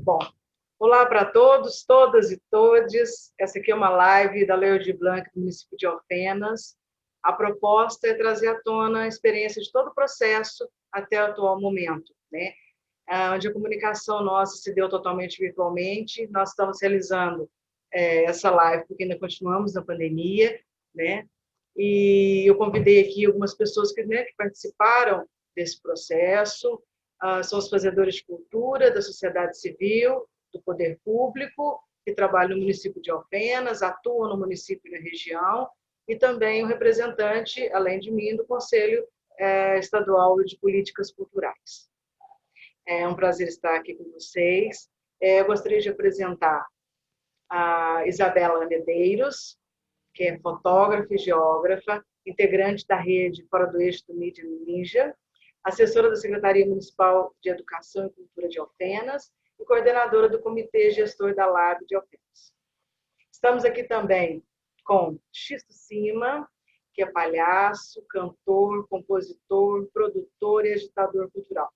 Bom, olá para todos, todas e todes. Essa aqui é uma live da Lei Aldir Blanc do município de Alfenas. A proposta é trazer à tona a experiência de todo o processo até o atual momento, né? Onde a comunicação nossa se deu totalmente virtualmente. Nós estamos realizando essa live porque ainda continuamos na pandemia, né? E eu convidei aqui algumas pessoas que participaram desse processo, são os fazedores de cultura, da sociedade civil, do poder público, que trabalham no município de Alfenas, atuam no município e na região, e também o representante, além de mim, do Conselho Estadual de Políticas Culturais. É um prazer estar aqui com vocês. Eu gostaria de apresentar a Isabela Medeiros, que é fotógrafa e geógrafa, integrante da rede Fora do Eixo do Mídia Ninja, assessora da Secretaria Municipal de Educação e Cultura de Alfenas e coordenadora do Comitê Gestor da LAB de Alfenas. Estamos aqui também com Xisto Cima, que é palhaço, cantor, compositor, produtor e agitador cultural.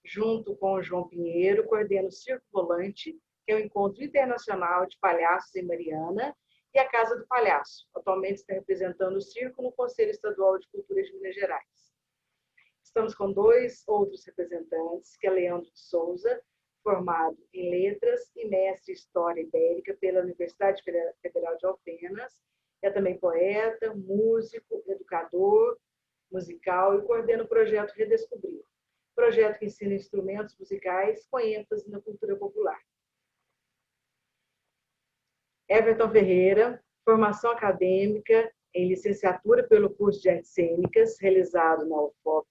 Junto com o João Pinheiro, coordena o Circo Volante, que é o encontro internacional de palhaços em Mariana, e a Casa do Palhaço. Atualmente está representando o circo no Conselho Estadual de Cultura de Minas Gerais. Estamos com dois outros representantes, que é Leandro de Souza, formado em Letras e mestre em História Ibérica pela Universidade Federal de Alfenas. É também poeta, músico, educador musical e coordena o projeto Redescobrir, projeto que ensina instrumentos musicais com ênfase na cultura popular. Everton Ferreira, formação acadêmica em licenciatura pelo curso de Artes Cênicas, realizado na UFOP,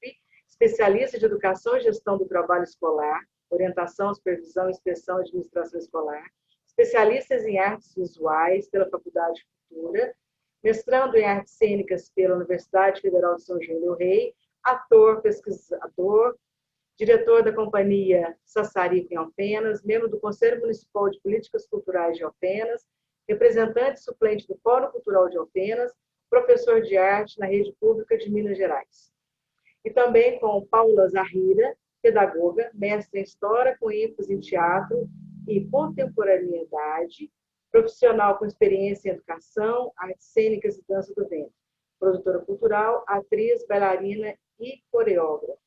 especialista de Educação e Gestão do Trabalho Escolar, Orientação, Supervisão, Inspeção e Administração Escolar, especialistas em Artes Visuais pela Faculdade de Cultura, mestrando em Artes Cênicas pela Universidade Federal de São João del Rei, ator, pesquisador, diretor da Companhia Sassarico em Alfenas, membro do Conselho Municipal de Políticas Culturais de Alfenas, representante suplente do Fórum Cultural de Alfenas, professor de arte na Rede Pública de Minas Gerais. E também com Paula Zahira, pedagoga, mestre em História com ênfase em Teatro e Contemporaneidade, profissional com experiência em Educação, Artes Cênicas e Dança do Ventre, produtora cultural, atriz, bailarina e coreógrafa.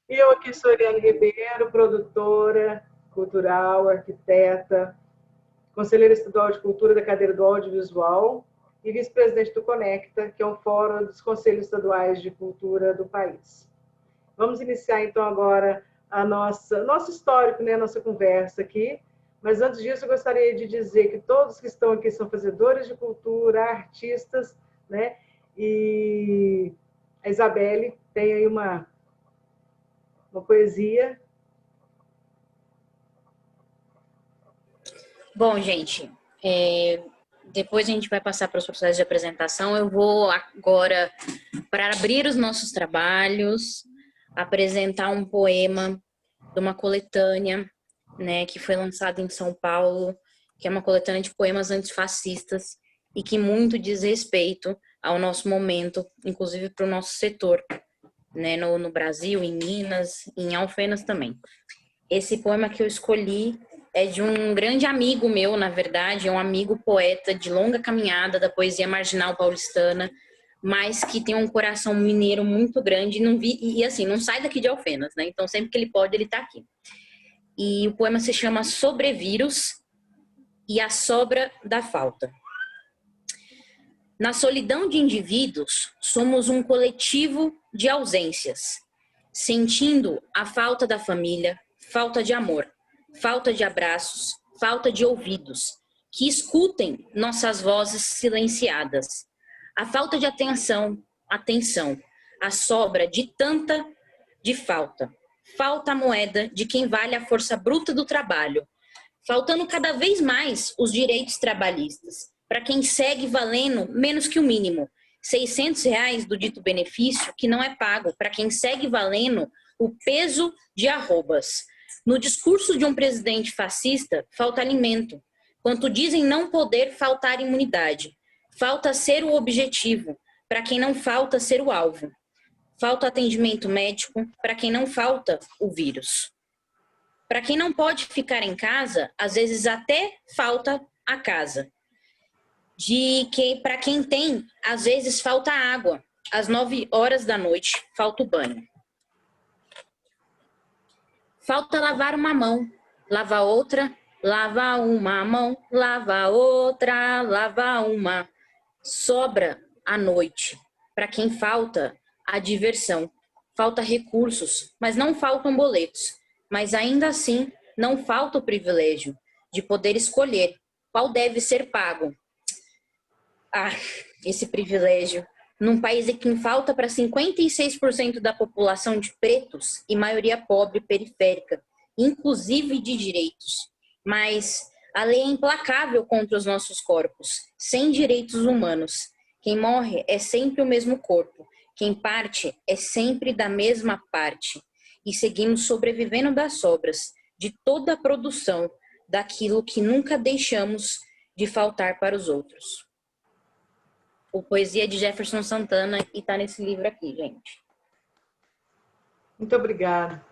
E eu aqui sou Eliane Ribeiro, produtora cultural, arquiteta, conselheira estadual de cultura da cadeira do audiovisual e vice-presidente do Conecta, que é um fórum dos conselhos estaduais de cultura do país. Vamos iniciar, então, agora nosso histórico, né, a nossa conversa aqui. Mas, antes disso, eu gostaria de dizer que todos que estão aqui são fazedores de cultura, artistas, né? E a Isabelle tem aí uma poesia. Bom, gente, depois a gente vai passar para os processos de apresentação. Eu vou agora, para abrir os nossos trabalhos, apresentar um poema de uma coletânea, né, que foi lançada em São Paulo, que é uma coletânea de poemas antifascistas e que muito diz respeito ao nosso momento, inclusive para o nosso setor, né, no Brasil, em Minas, em Alfenas também. Esse poema que eu escolhi é de um grande amigo meu, na verdade, é um amigo poeta de longa caminhada da poesia marginal paulistana, mas que tem um coração mineiro muito grande e assim, não sai daqui de Alfenas, né? Então, sempre que ele pode, ele tá aqui. E o poema se chama Sobrevírus e a Sobra da Falta. Na solidão de indivíduos, somos um coletivo de ausências, sentindo a falta da família, falta de amor, falta de abraços, falta de ouvidos, que escutem nossas vozes silenciadas. A falta de atenção, a sobra de tanta de falta. Falta a moeda de quem vale a força bruta do trabalho, faltando cada vez mais os direitos trabalhistas, para quem segue valendo menos que o mínimo, R$600 do dito benefício que não é pago, para quem segue valendo o peso de arrobas. No discurso de um presidente fascista, falta alimento. Quanto dizem não poder faltar imunidade. Falta ser o objetivo, para quem não falta ser o alvo. Falta atendimento médico, para quem não falta o vírus. Para quem não pode ficar em casa, às vezes até falta a casa. De que para quem tem, às vezes falta água. Às 9 horas da noite, falta o banho. Falta lavar uma mão, lava outra, lava uma mão, lava outra, lava uma. Sobra a noite. Para quem falta a diversão. Falta recursos, mas não faltam boletos. Mas ainda assim, não falta o privilégio de poder escolher qual deve ser pago. Ah, esse privilégio. Num país em que falta para 56% da população de pretos e maioria pobre periférica, inclusive de direitos. Mas a lei é implacável contra os nossos corpos, sem direitos humanos. Quem morre é sempre o mesmo corpo, quem parte é sempre da mesma parte. E seguimos sobrevivendo das sobras, de toda a produção, daquilo que nunca deixamos de faltar para os outros. O Poesia de Jefferson Santana, e está nesse livro aqui, gente. Muito obrigada.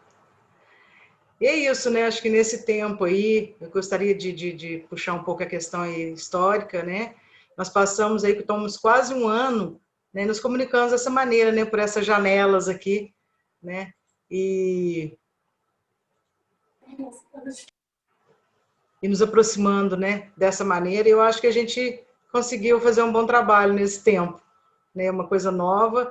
E é isso, né? Acho que nesse tempo aí, eu gostaria de puxar um pouco a questão histórica, né? Nós passamos aí, que estamos quase um ano, né, nos comunicando dessa maneira, né? Por essas janelas aqui, né? E nos aproximando, né? Dessa maneira. E eu acho que a gente conseguiu fazer um bom trabalho nesse tempo, né? Uma coisa nova,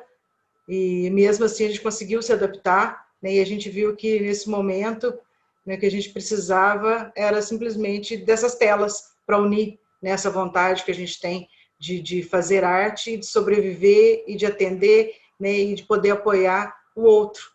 e mesmo assim a gente conseguiu se adaptar, né? E a gente viu que nesse momento, né, que a gente precisava era simplesmente dessas telas para unir nessa vontade que a gente tem de fazer arte, de sobreviver e de atender, né? E de poder apoiar o outro.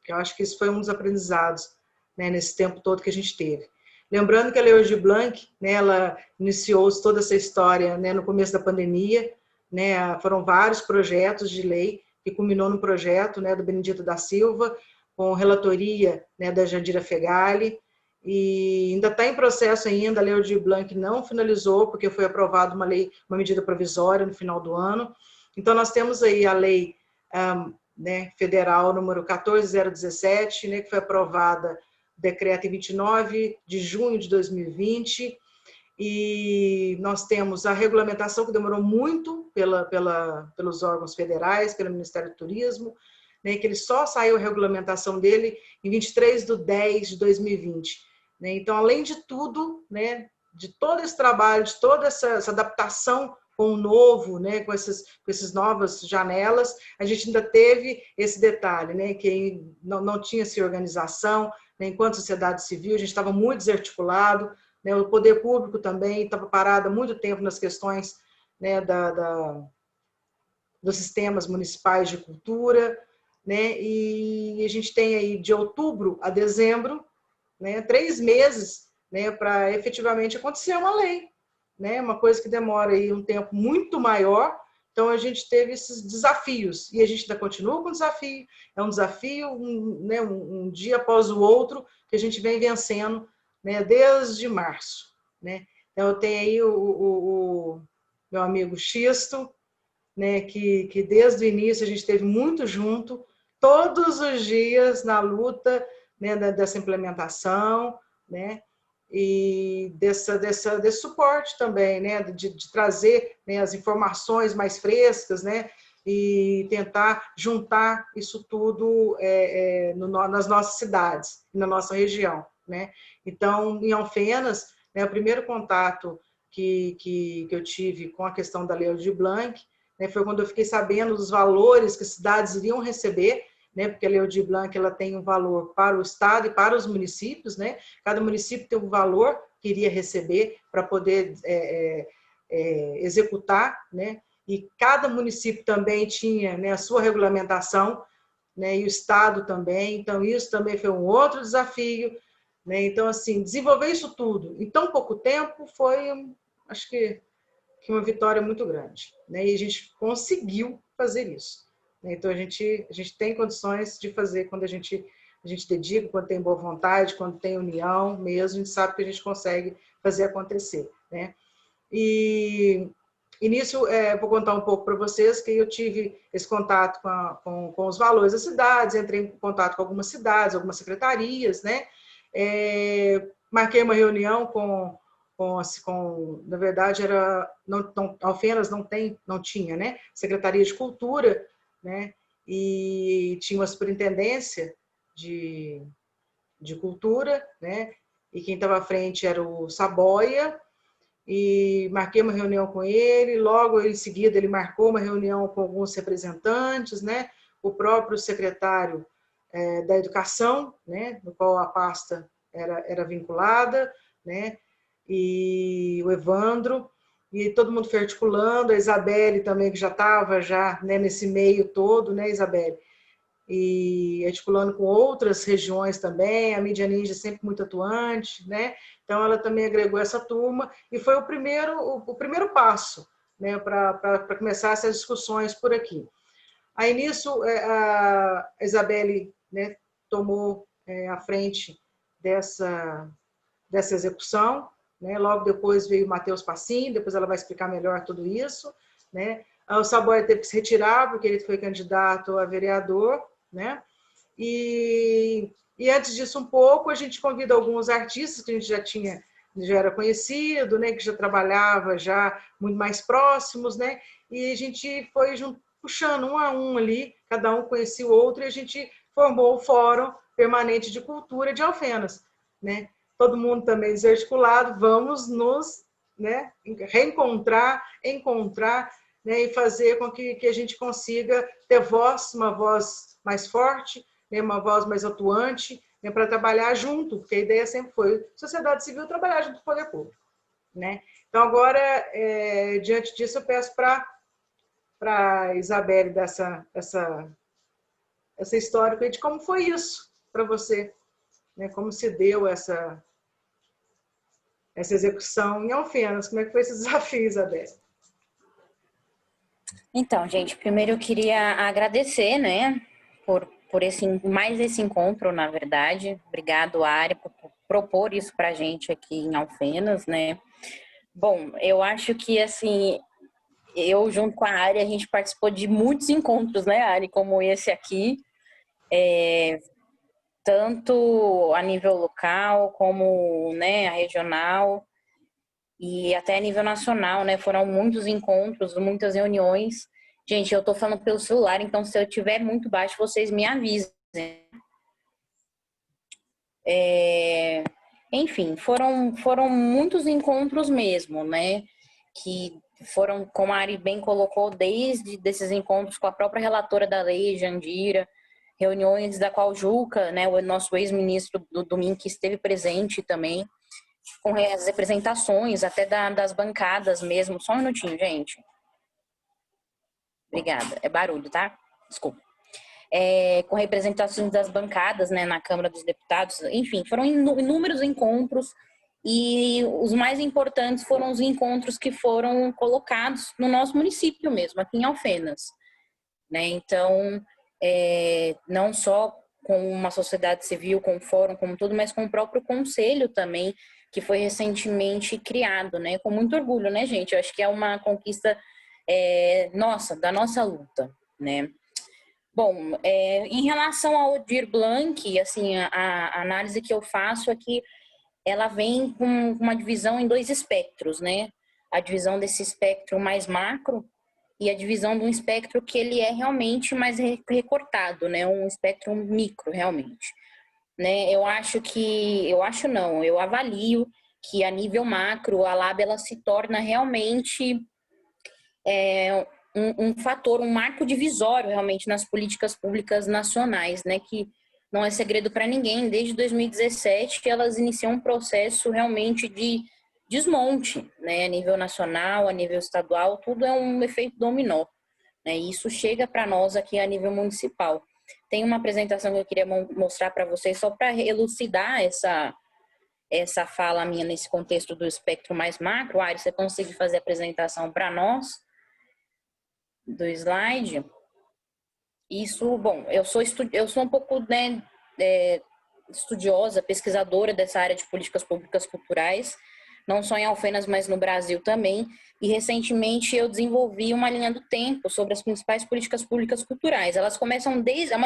Eu acho que isso foi um dos aprendizados, né, nesse tempo todo que a gente teve. Lembrando que a Lei Aldir Blanc, né, ela iniciou toda essa história, né, no começo da pandemia, né, foram vários projetos de lei que culminou no projeto, né, do Benedito da Silva, com relatoria, né, da Jandira Fegali, e ainda está em processo ainda, a Lei Aldir Blanc não finalizou, porque foi aprovada uma medida provisória no final do ano. Então, nós temos aí a lei né, federal número 14017, né, que foi aprovada, decreto em 29 de junho de 2020, e nós temos a regulamentação que demorou muito pelos órgãos federais, pelo Ministério do Turismo, né, que ele só saiu a regulamentação dele em 23/10/2020. Né? Então, além de tudo, né, de todo esse trabalho, de toda essa adaptação com o novo, né, com essas novas janelas, a gente ainda teve esse detalhe, né, que não tinha-se organização, né, enquanto sociedade civil, a gente estava muito desarticulado, né, o poder público também estava parado há muito tempo nas questões, né, dos sistemas municipais de cultura, né, e a gente tem aí de outubro a dezembro, né, 3 meses, né, para efetivamente acontecer uma lei, né, uma coisa que demora aí um tempo muito maior. Então a gente teve esses desafios e a gente ainda continua com o desafio. É um desafio, né, um dia após o outro que a gente vem vencendo, né, desde março, né. Então eu tenho aí o meu amigo Xisto, né, que desde o início a gente esteve muito junto, todos os dias na luta, né, dessa implementação, né, e desse suporte também, né, de trazer, né, as informações mais frescas, né, e tentar juntar isso tudo nas nossas cidades, na nossa região, né. Então, em Alfenas, né, o primeiro contato que eu tive com a questão da Lei Aldir Blanc, né, foi quando eu fiquei sabendo dos valores que as cidades iriam receber, né, porque a Lei Aldir Blanc ela tem um valor para o Estado e para os municípios, né, cada município tem um valor que iria receber para poder executar, né, e cada município também tinha, né, a sua regulamentação, né, e o Estado também, então isso também foi um outro desafio, né, então assim, desenvolver isso tudo em tão pouco tempo foi, acho que uma vitória muito grande, né, e a gente conseguiu fazer isso. Então, a gente tem condições de fazer quando a gente dedica, quando tem boa vontade, quando tem união mesmo, a gente sabe que a gente consegue fazer acontecer, né? E nisso, vou contar um pouco para vocês que eu tive esse contato com os valores das cidades, entrei em contato com algumas cidades, algumas secretarias, né? Marquei uma reunião na verdade, Alfenas não tinha, né? Secretaria de Cultura, né? E tinha uma superintendência de cultura, né? E quem estava à frente era o Saboia, e marquei uma reunião com ele, logo em seguida ele marcou uma reunião com alguns representantes, né? O próprio secretário da Educação, né? No qual a pasta era vinculada, né? E o Evandro, e todo mundo foi articulando, a Isabelle também, que já estava né, nesse meio todo, né, Isabelle? E articulando com outras regiões também, a Mídia Ninja sempre muito atuante, né? Então ela também agregou essa turma e foi o primeiro passo, né, para começar essas discussões por aqui. Aí nisso a Isabelle, né, tomou a frente dessa execução, né? Logo depois veio o Matheus Passim, depois ela vai explicar melhor tudo isso, né? O Saboia teve que se retirar porque ele foi candidato a vereador, né? E antes disso um pouco, a gente convida alguns artistas que a gente já era conhecido, né, que já trabalhava já muito mais próximos, né? E a gente foi puxando um a um ali, cada um conhecia o outro e a gente formou o Fórum Permanente de Cultura de Alfenas, né? Todo mundo também desarticulado, vamos nos, né, reencontrar, encontrar, né, e fazer com que a gente consiga ter uma voz mais forte, né, uma voz mais atuante, né, para trabalhar junto, porque a ideia sempre foi sociedade civil trabalhar junto com o poder público, né? Então agora, diante disso, eu peço para a Isabelle essa história de como foi isso para você, né? Como se deu essa execução em Alfenas. Como é que foi esse desafio, Isabelle? Então, gente, primeiro eu queria agradecer, né, por mais esse encontro, na verdade. Obrigado, Ari, por propor isso pra gente aqui em Alfenas, né. Bom, eu acho que, assim, eu junto com a Ari, a gente participou de muitos encontros, né, Ari, como esse aqui, tanto a nível local como, né, a regional e até a nível nacional, né? Foram muitos encontros, muitas reuniões. Gente, eu tô falando pelo celular, então se eu tiver muito baixo, vocês me avisem. Enfim, foram muitos encontros mesmo, né? Que foram, como a Ari bem colocou, desde desses encontros com a própria relatora da lei, Jandira, reuniões da qual Juca, né, o nosso ex-ministro do domingo, que esteve presente também, com as representações até das bancadas mesmo. Só um minutinho, gente. Obrigada. É barulho, tá? Desculpa. Com representações das bancadas, né, na Câmara dos Deputados. Enfim, foram inúmeros encontros e os mais importantes foram os encontros que foram colocados no nosso município mesmo, aqui em Alfenas, né? Então, não só com uma sociedade civil, com o fórum, como tudo, mas com o próprio conselho também, que foi recentemente criado, né? Com muito orgulho, né, gente? Eu acho que é uma conquista da nossa luta, né? Bom, em relação ao Aldir Blanc, assim, a análise que eu faço é que ela vem com uma divisão em dois espectros, né? A divisão desse espectro mais macro e a divisão de um espectro que ele é realmente mais recortado, né? Um espectro micro, realmente. Né? Eu avalio que a nível macro, a LAB ela se torna realmente um fator, um marco divisório realmente nas políticas públicas nacionais, né? Que não é segredo para ninguém, desde 2017 que elas iniciam um processo realmente de desmonte, né? A nível nacional, a nível estadual, tudo é um efeito dominó, né? E isso chega para nós aqui a nível municipal. Tem uma apresentação que eu queria mostrar para vocês só para elucidar essa fala minha nesse contexto do espectro mais macro. Ari, você consegue fazer a apresentação para nós do slide? Isso, bom, eu sou um pouco, né, estudiosa, pesquisadora dessa área de políticas públicas culturais, não só em Alfenas, mas no Brasil também. E recentemente eu desenvolvi uma linha do tempo sobre as principais políticas públicas culturais. A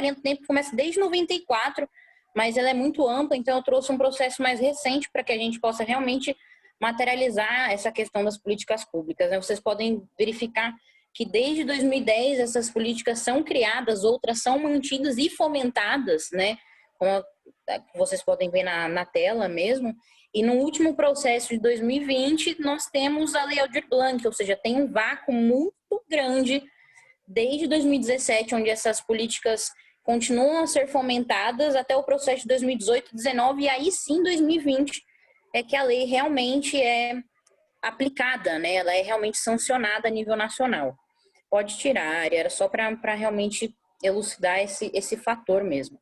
linha do tempo começa desde 94, mas ela é muito ampla, então eu trouxe um processo mais recente para que a gente possa realmente materializar essa questão das políticas públicas, né? Vocês podem verificar que desde 2010 essas políticas são criadas, outras são mantidas e fomentadas, né? Como vocês podem ver na tela mesmo. E no último processo de 2020, nós temos a Lei Aldir Blanc, ou seja, tem um vácuo muito grande desde 2017, onde essas políticas continuam a ser fomentadas até o processo de 2018, 2019, e aí sim, 2020, é que a lei realmente é aplicada, né? Ela é realmente sancionada a nível nacional. Pode tirar, Ari, era só para realmente elucidar esse fator mesmo.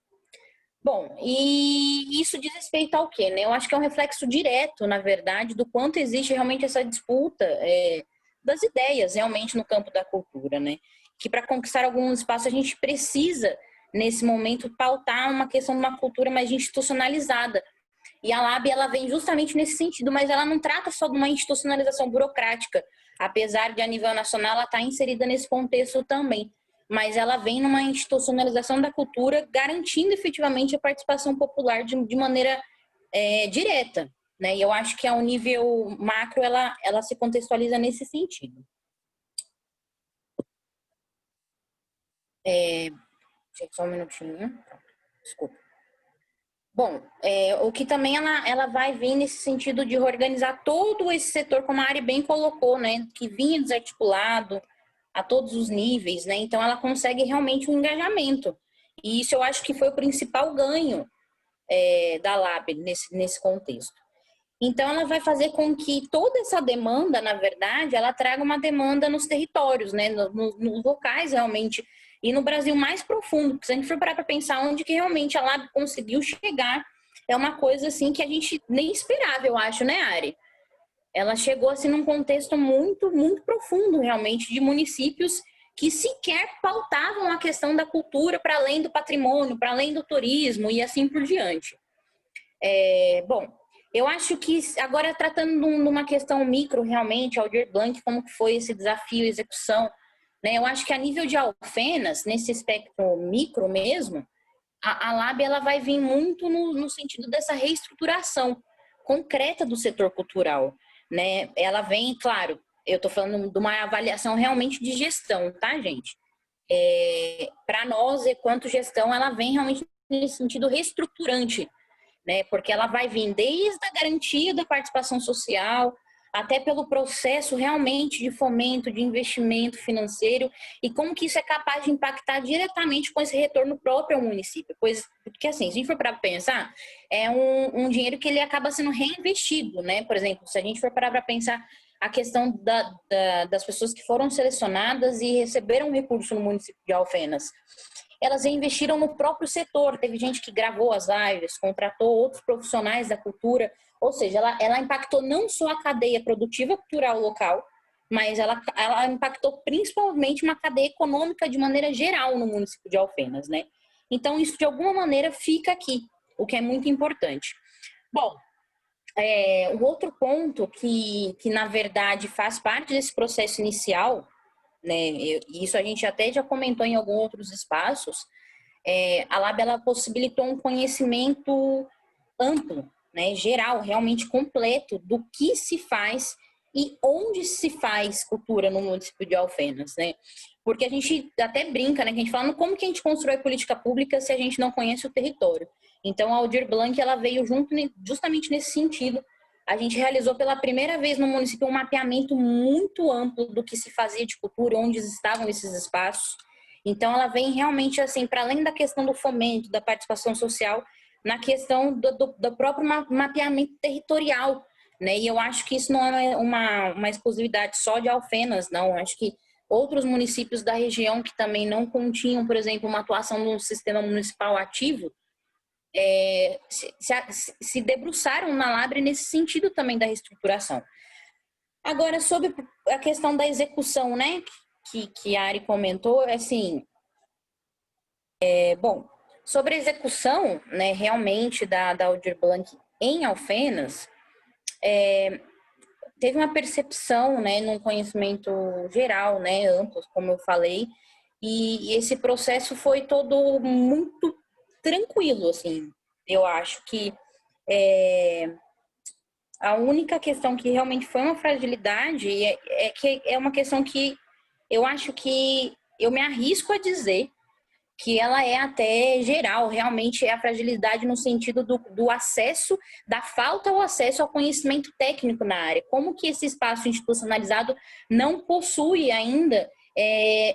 Bom, e isso diz respeito ao quê, né? Eu acho que é um reflexo direto, na verdade, do quanto existe realmente essa disputa das ideias realmente no campo da cultura, né? Que para conquistar algum espaço a gente precisa, nesse momento, pautar uma questão de uma cultura mais institucionalizada. E a LAB, ela vem justamente nesse sentido, mas ela não trata só de uma institucionalização burocrática, apesar de a nível nacional ela estar inserida nesse contexto também. Mas ela vem numa institucionalização da cultura, garantindo efetivamente a participação popular de maneira direta, né? E eu acho que ao nível macro ela se contextualiza nesse sentido. Só um minutinho. Desculpa. Bom, o que também ela vai vir nesse sentido de reorganizar todo esse setor, como a Ari bem colocou, né? Que vinha desarticulado a todos os níveis, né? Então ela consegue realmente um engajamento. E isso eu acho que foi o principal ganho da LAB nesse contexto. Então ela vai fazer com que toda essa demanda, na verdade, ela traga uma demanda nos territórios, né? Nos locais realmente, e no Brasil mais profundo, porque se a gente for parar para pensar onde que realmente a LAB conseguiu chegar, é uma coisa assim que a gente nem esperava, eu acho, né, Ari? Ela chegou assim num contexto muito, muito profundo, realmente, de municípios que sequer pautavam a questão da cultura para além do patrimônio, para além do turismo e assim por diante. Bom, eu acho que agora tratando de uma questão micro realmente, Aldir Blanc, como que foi esse desafio e execução, né? Eu acho que a nível de Alfenas, nesse espectro micro mesmo, a LAB ela vai vir muito no sentido dessa reestruturação concreta do setor cultural, né? Ela vem, claro, eu estou falando de uma avaliação realmente de gestão, tá, gente? Para nós, enquanto gestão, ela vem realmente nesse sentido reestruturante, né? Porque ela vai vir desde a garantia da participação social, até pelo processo realmente de fomento, de investimento financeiro e como que isso é capaz de impactar diretamente com esse retorno próprio ao município. Porque assim, se a gente for para pensar, é um dinheiro que ele acaba sendo reinvestido, né? Por exemplo, se a gente for parar para pensar a questão das pessoas que foram selecionadas e receberam recurso no município de Alfenas, elas investiram no próprio setor. Teve gente que gravou as lives, contratou outros profissionais da cultura, ou seja, ela impactou não só a cadeia produtiva cultural local, mas ela impactou principalmente uma cadeia econômica de maneira geral no município de Alfenas, né? Então, isso de alguma maneira fica aqui, o que é muito importante. Bom, o outro ponto que na verdade faz parte desse processo inicial, né, isso a gente até já comentou em alguns outros espaços, a LAB ela possibilitou um conhecimento amplo, né, geral, realmente completo do que se faz e onde se faz cultura no município de Alfenas, né? Porque a gente até brinca, né, que a gente fala como que a gente constrói política pública se a gente não conhece o território. Então a Aldir Blanc ela veio justamente nesse sentido. A gente realizou pela primeira vez no município um mapeamento muito amplo do que se fazia de cultura, onde estavam esses espaços. Então ela vem realmente assim, para além da questão do fomento, da participação social, na questão do próprio mapeamento territorial, né? E eu acho que isso não é uma exclusividade só de Alfenas, não. Eu acho que outros municípios da região que também não continham, por exemplo, uma atuação no sistema municipal ativo, se debruçaram na LAB nesse sentido também da reestruturação. Agora, sobre a questão da execução, né, que a Ari comentou, assim, bom, sobre a execução, né, realmente da Aldir Blanc em Alfenas, teve uma percepção, né, num conhecimento geral, né, amplo, como eu falei, e esse processo foi todo muito tranquilo, assim. Eu acho que é, a única questão que realmente foi uma fragilidade é que é uma questão que eu acho que eu me arrisco a dizer que ela é até geral, realmente é a fragilidade no sentido do acesso, da falta ao acesso ao conhecimento técnico na área. Como que esse espaço institucionalizado não possui ainda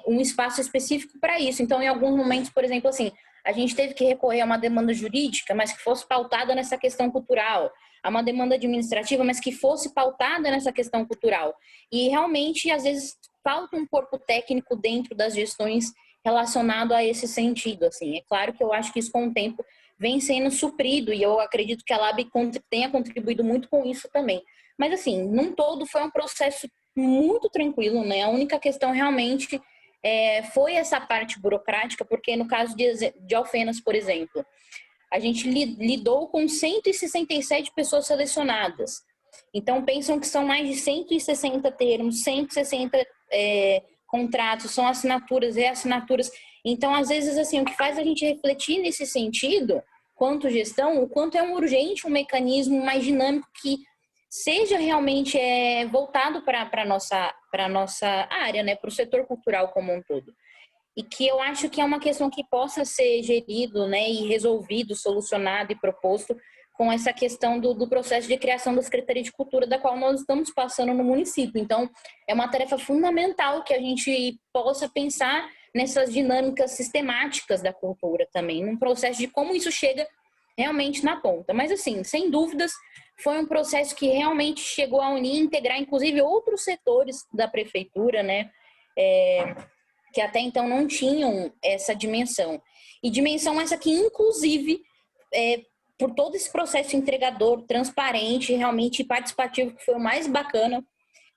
um espaço específico para isso? Então, em alguns momentos, por exemplo, assim, a gente teve que recorrer a uma demanda jurídica, mas que fosse pautada nessa questão cultural, a uma demanda administrativa, mas que fosse pautada nessa questão cultural. E realmente, às vezes, falta um corpo técnico dentro das gestões relacionado a esse sentido, assim. É claro que eu acho que isso com o tempo vem sendo suprido e eu acredito que a Lab tenha contribuído muito com isso também. Mas assim, num todo foi um processo muito tranquilo, né? A única questão realmente foi essa parte burocrática, porque no caso de Alfenas, por exemplo, a gente lidou com 167 pessoas selecionadas. Então, pensam que são mais de 160 termos, 160 contratos, são assinaturas, reassinaturas. Então, às vezes, assim, o que faz a gente refletir nesse sentido, quanto gestão, o quanto é urgente um mecanismo mais dinâmico que seja realmente voltado para a nossa área, né, para o setor cultural como um todo. E que eu acho que é uma questão que possa ser gerido, né, e resolvido, solucionado e proposto com essa questão do processo de criação da Secretaria de Cultura, da qual nós estamos passando no município. Então, é uma tarefa fundamental que a gente possa pensar nessas dinâmicas sistemáticas da cultura também, num processo de como isso chega realmente na ponta. Mas, assim, sem dúvidas, foi um processo que realmente chegou a unir e integrar, inclusive, outros setores da prefeitura, né, que até então não tinham essa dimensão. E dimensão essa que, inclusive, por todo esse processo entregador, transparente, realmente participativo, que foi o mais bacana,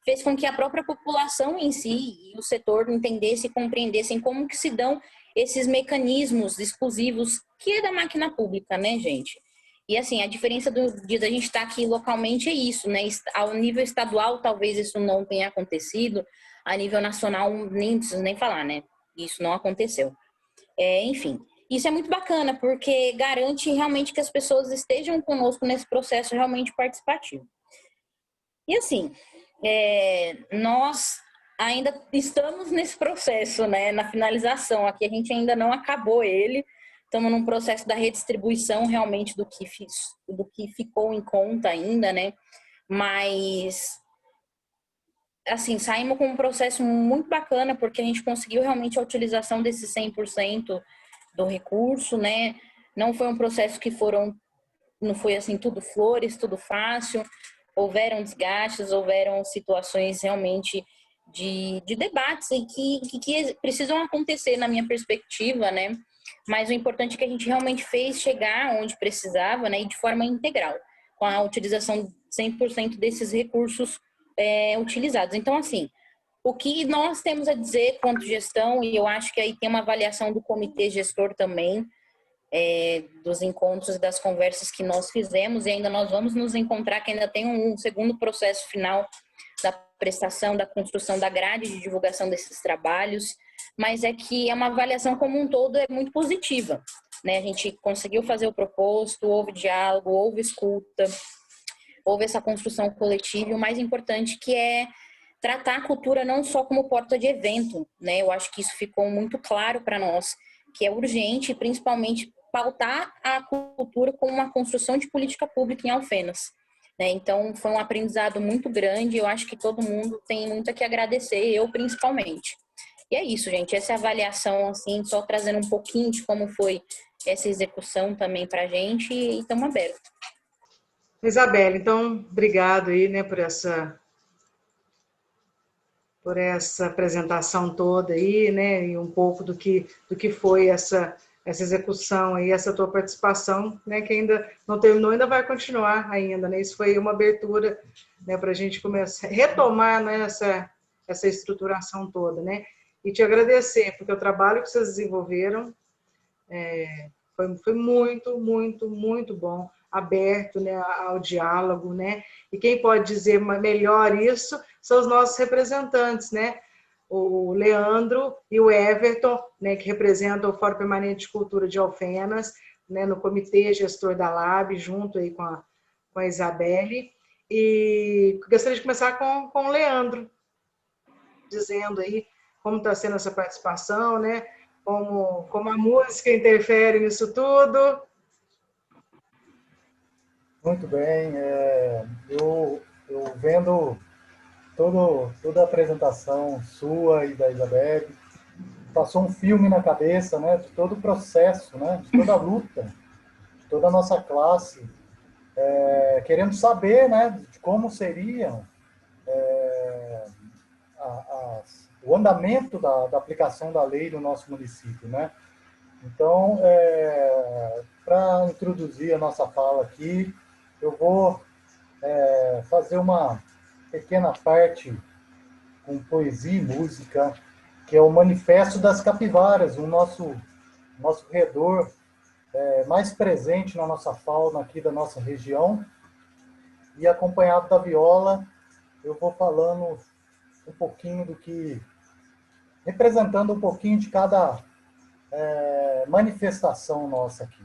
fez com que a própria população em si e o setor entendesse e compreendessem como que se dão esses mecanismos exclusivos que é da máquina pública, né, gente? E assim, a diferença de a gente estar aqui localmente é isso, né? Ao nível estadual, talvez isso não tenha acontecido, a nível nacional, nem preciso nem falar, né? Isso não aconteceu. Enfim, isso é muito bacana, porque garante realmente que as pessoas estejam conosco nesse processo realmente participativo. E assim, nós ainda estamos nesse processo, né? Na finalização, aqui a gente ainda não acabou ele, estamos num processo da redistribuição realmente do que ficou em conta ainda, né? Mas assim, saímos com um processo muito bacana, porque a gente conseguiu realmente a utilização desses 100% do recurso, né? Não foi um processo não foi assim tudo flores, tudo fácil, houveram desgastes, houveram situações realmente de debates e que precisam acontecer na minha perspectiva, né? Mas o importante é que a gente realmente fez chegar onde precisava, né? E de forma integral, com a utilização 100% desses recursos utilizados. Então, assim, o que nós temos a dizer quanto gestão, e eu acho que aí tem uma avaliação do comitê gestor também, dos encontros, das conversas que nós fizemos, e ainda nós vamos nos encontrar, que ainda tem um segundo processo final da prestação, da construção da grade de divulgação desses trabalhos, mas é que é uma avaliação como um todo muito positiva, né? A gente conseguiu fazer o proposto, houve diálogo, houve escuta, houve essa construção coletiva, e o mais importante que é tratar a cultura não só como porta de evento, né? Eu acho que isso ficou muito claro para nós, que é urgente, principalmente pautar a cultura como uma construção de política pública em Alfenas, né? Então, foi um aprendizado muito grande, eu acho que todo mundo tem muito a que agradecer, eu principalmente. E é isso, gente, essa avaliação, assim, só trazendo um pouquinho de como foi essa execução também para a gente, e estamos abertos. Isabela, então, obrigado aí, né, por essa apresentação toda aí, né, e um pouco do que foi essa execução aí, essa tua participação, né, que ainda não terminou, ainda vai continuar ainda, né, isso foi uma abertura, né, para a gente começar, retomar, né, essa estruturação toda, né, e te agradecer, porque o trabalho que vocês desenvolveram foi muito, muito, muito bom, aberto, né, ao diálogo, né? E quem pode dizer melhor isso são os nossos representantes, né? O Leandro e o Everton, né, que representam o Fórum Permanente de Cultura de Alfenas, né, no comitê gestor da LAB, junto aí com a Isabelle. E gostaria de começar com o Leandro, dizendo aí como está sendo essa participação, né? Como a música interfere nisso tudo. Muito bem. Eu vendo toda a apresentação sua e da Isabelle, passou um filme na cabeça, né, de todo o processo, né, de toda a luta, de toda a nossa classe, querendo saber, né, de como seriam o andamento da aplicação da lei no nosso município, né? Então, para introduzir a nossa fala aqui, eu vou fazer uma pequena parte com poesia e música, que é o Manifesto das Capivaras, o nosso redor mais presente na nossa fauna aqui da nossa região. E acompanhado da viola, eu vou falando um pouquinho do que... representando um pouquinho de cada manifestação nossa aqui.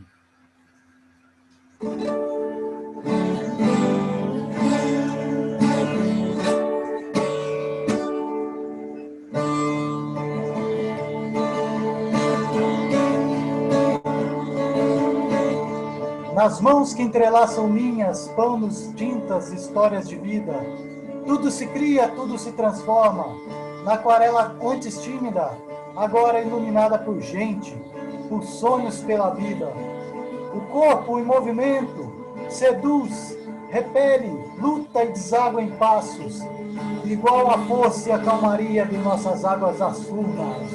Nas mãos que entrelaçam linhas, panos, tintas, histórias de vida, tudo se cria, tudo se transforma. Na aquarela antes tímida, agora iluminada por gente, por sonhos pela vida. O corpo em movimento seduz, repele, luta e deságua em passos, igual a força e a calmaria de nossas águas açunas.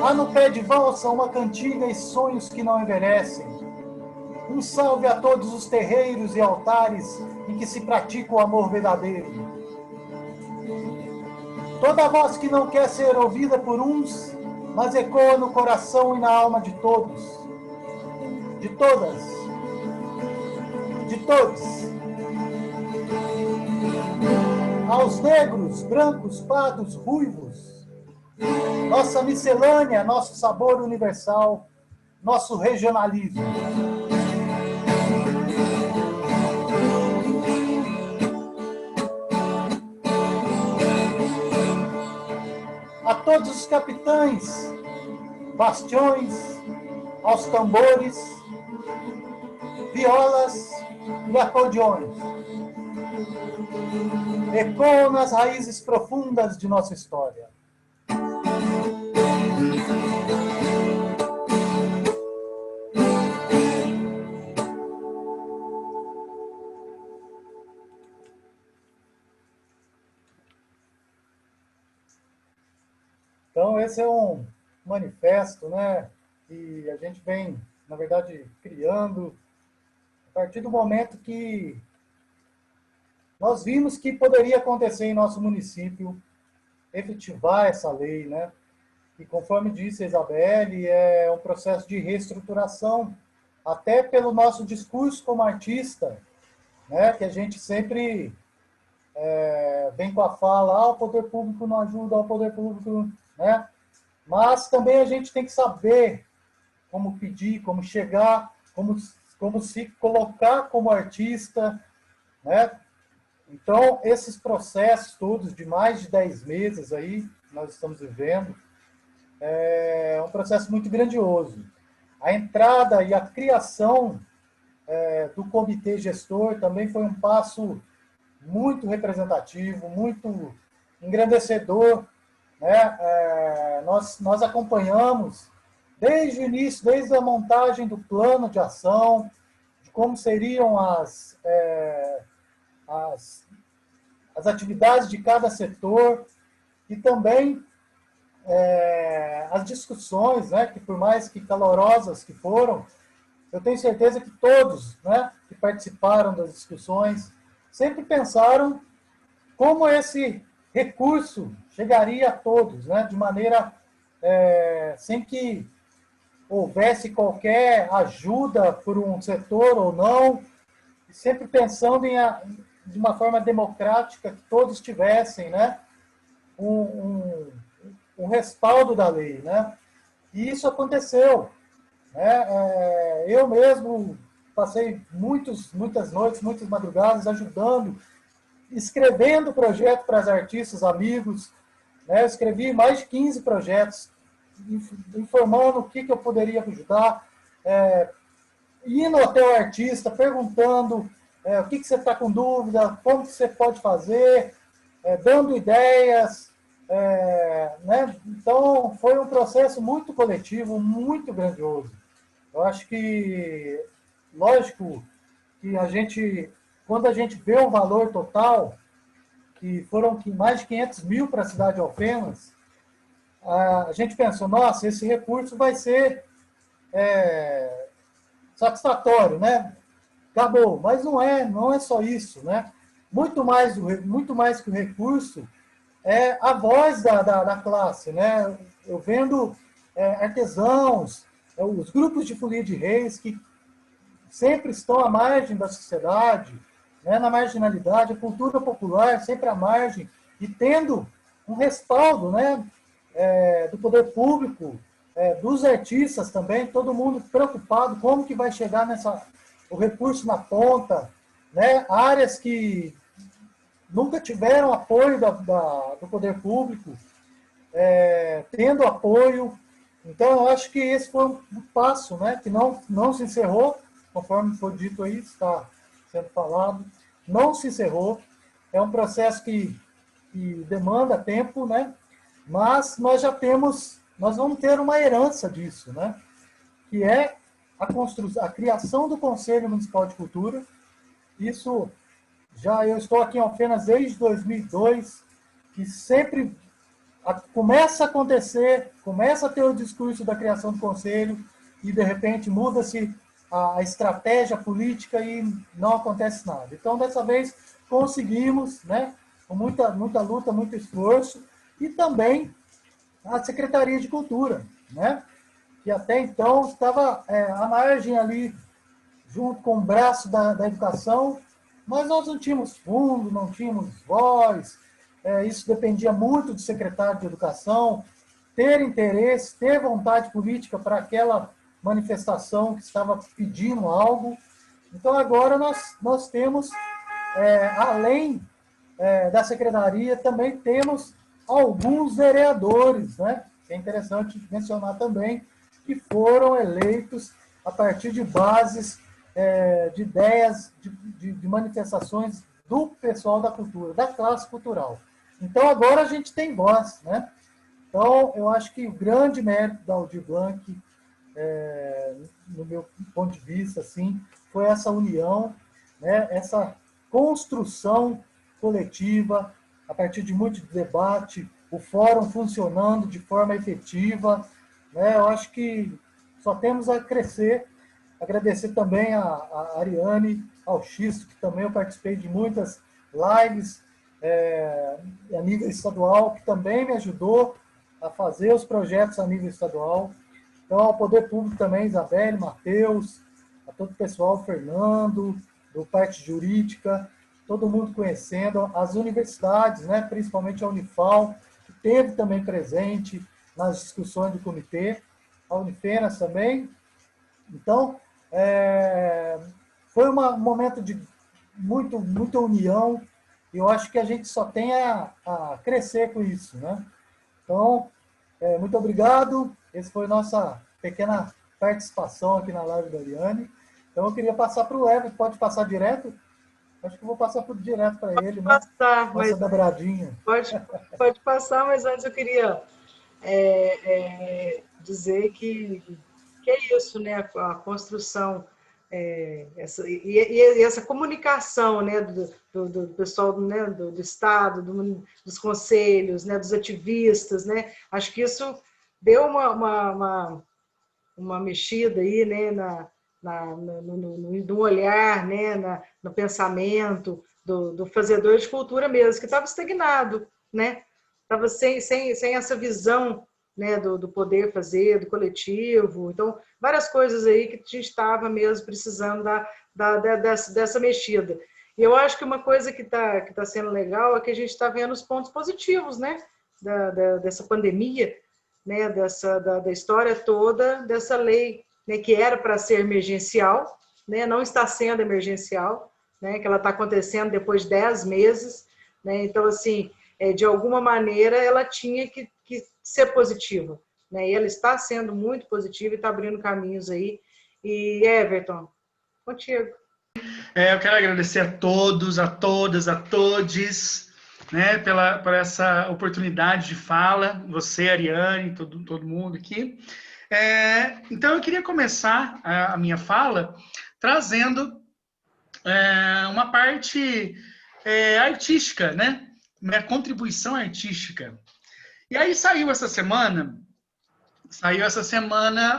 Há no pé de valsa uma cantiga e sonhos que não envelhecem. Um salve a todos os terreiros e altares em que se pratica o amor verdadeiro. Toda voz que não quer ser ouvida por uns, mas ecoa no coração e na alma de todos. De todas. De todos. Aos negros, brancos, pardos, ruivos, nossa miscelânea, nosso sabor universal, nosso regionalismo. A todos os capitães, bastiões, aos tambores, violas e acordeões. Ecoam nas raízes profundas de nossa história. Então, esse é um manifesto, né, que a gente vem, na verdade, criando a partir do momento que nós vimos que poderia acontecer em nosso município, efetivar essa lei, né? E conforme disse a Isabelle, é um processo de reestruturação, até pelo nosso discurso como artista, né, que a gente sempre vem com a fala, o poder público não ajuda, o poder público, né? Mas também a gente tem que saber como pedir, como chegar, como se colocar como artista, né? Então, esses processos todos de mais de 10 meses aí, nós estamos vivendo, é um processo muito grandioso. A entrada e a criação do comitê gestor também foi um passo muito representativo, muito engrandecedor, né? Nós acompanhamos desde o início, desde a montagem do plano de ação, de como seriam as atividades de cada setor e também as discussões, né, que por mais que calorosas que foram, eu tenho certeza que todos, né, que participaram das discussões sempre pensaram como esse recurso chegaria a todos, né, de maneira sem que houvesse qualquer ajuda por um setor ou não, e sempre pensando de uma forma democrática, que todos tivessem, né, um respaldo da lei, né? E isso aconteceu, né? Eu mesmo passei muitas noites, muitas madrugadas ajudando, escrevendo projeto para os artistas, amigos, né? Eu escrevi mais de 15 projetos, informando o que eu poderia ajudar, indo até o artista, perguntando o que você está com dúvida, como que você pode fazer, dando ideias, né? Então, foi um processo muito coletivo, muito grandioso. Eu acho que, lógico, que quando a gente vê o valor total, que foram mais de 500 mil para a cidade de Alfenas, a gente pensou, nossa, esse recurso vai ser satisfatório, né? Acabou, mas não é só isso, né? Muito mais que o recurso é a voz da classe, né? Eu vendo artesãos, os grupos de folia de reis que sempre estão à margem da sociedade, né? Na marginalidade, a cultura popular sempre à margem e tendo um respaldo, né? Do poder público, dos artistas também, todo mundo preocupado como que vai chegar o recurso na ponta, né? Áreas que nunca tiveram apoio do poder público, tendo apoio. Então, eu acho que esse foi um passo, né? Que não se encerrou, conforme foi dito aí, está sendo falado, não se encerrou. É um processo que demanda tempo, né? Mas nós vamos ter uma herança disso, né? Que é a criação do Conselho Municipal de Cultura. Isso, eu estou aqui em Alfenas desde 2002, que sempre começa a acontecer, começa a ter o discurso da criação do Conselho, e de repente muda-se a estratégia política e não acontece nada. Então, dessa vez, conseguimos, né? Com muita luta, muito esforço, e também a Secretaria de Cultura, né? Que até então estava à margem ali, junto com o braço da educação, mas nós não tínhamos fundo, não tínhamos voz, isso dependia muito do secretário de Educação, ter interesse, ter vontade política para aquela manifestação que estava pedindo algo. Então, agora nós temos, além da secretaria, também temos alguns vereadores, né? É interessante mencionar também que foram eleitos a partir de bases, de ideias, de manifestações do pessoal da cultura, da classe cultural. Então, agora a gente tem voz, né? Então, eu acho que o grande mérito da Aldir Blanc, no meu ponto de vista, assim, foi essa união, né? Essa construção coletiva, a partir de muito debate, o fórum funcionando de forma efetiva, né? Eu acho que só temos a crescer. Agradecer também a Ariane, ao Xisto, que também eu participei de muitas lives a nível estadual, que também me ajudou a fazer os projetos a nível estadual. Então, ao Poder Público também, Isabelle, Matheus, a todo o pessoal, Fernando, do parte jurídica, todo mundo conhecendo, as universidades, né, principalmente a Unifal, que esteve também presente nas discussões do comitê, a Unifenas também. Então, foi um momento de muita união, e eu acho que a gente só tem a crescer com isso, né? Então, muito obrigado. Essa foi nossa pequena participação aqui na live da Ariane. Então, eu queria passar para o Everton. Pode passar direto? Acho que eu vou passar direto para ele, né? Passar, nossa dobradinha. Pode passar, mas antes eu queria dizer que é isso, né? A construção, essa comunicação, né? Do pessoal, né? do Estado, dos conselhos, né? Dos ativistas, né? Acho que isso deu uma mexida aí, né? No olhar, né? No pensamento do fazedor de cultura mesmo, que estava estagnado, né? Estava sem essa visão, né, do poder fazer, do coletivo. Então, várias coisas aí que a gente estava mesmo precisando dessa mexida. E eu acho que uma coisa que tá sendo legal é que a gente está vendo os pontos positivos, né? Dessa pandemia, né? Da história toda, dessa lei, né? Que era para ser emergencial, né? Não está sendo emergencial, né? Que ela está acontecendo depois de 10 meses, né? Então, assim, de alguma maneira, ela tinha que ser positiva, né? E ela está sendo muito positiva e está abrindo caminhos aí. E, Everton, contigo. Eu quero agradecer a todos, a todas, a todes, né, por essa oportunidade de fala, você, Ariane, todo mundo aqui. Então, eu queria começar a minha fala trazendo uma parte artística, né? Minha contribuição artística. E aí saiu essa semana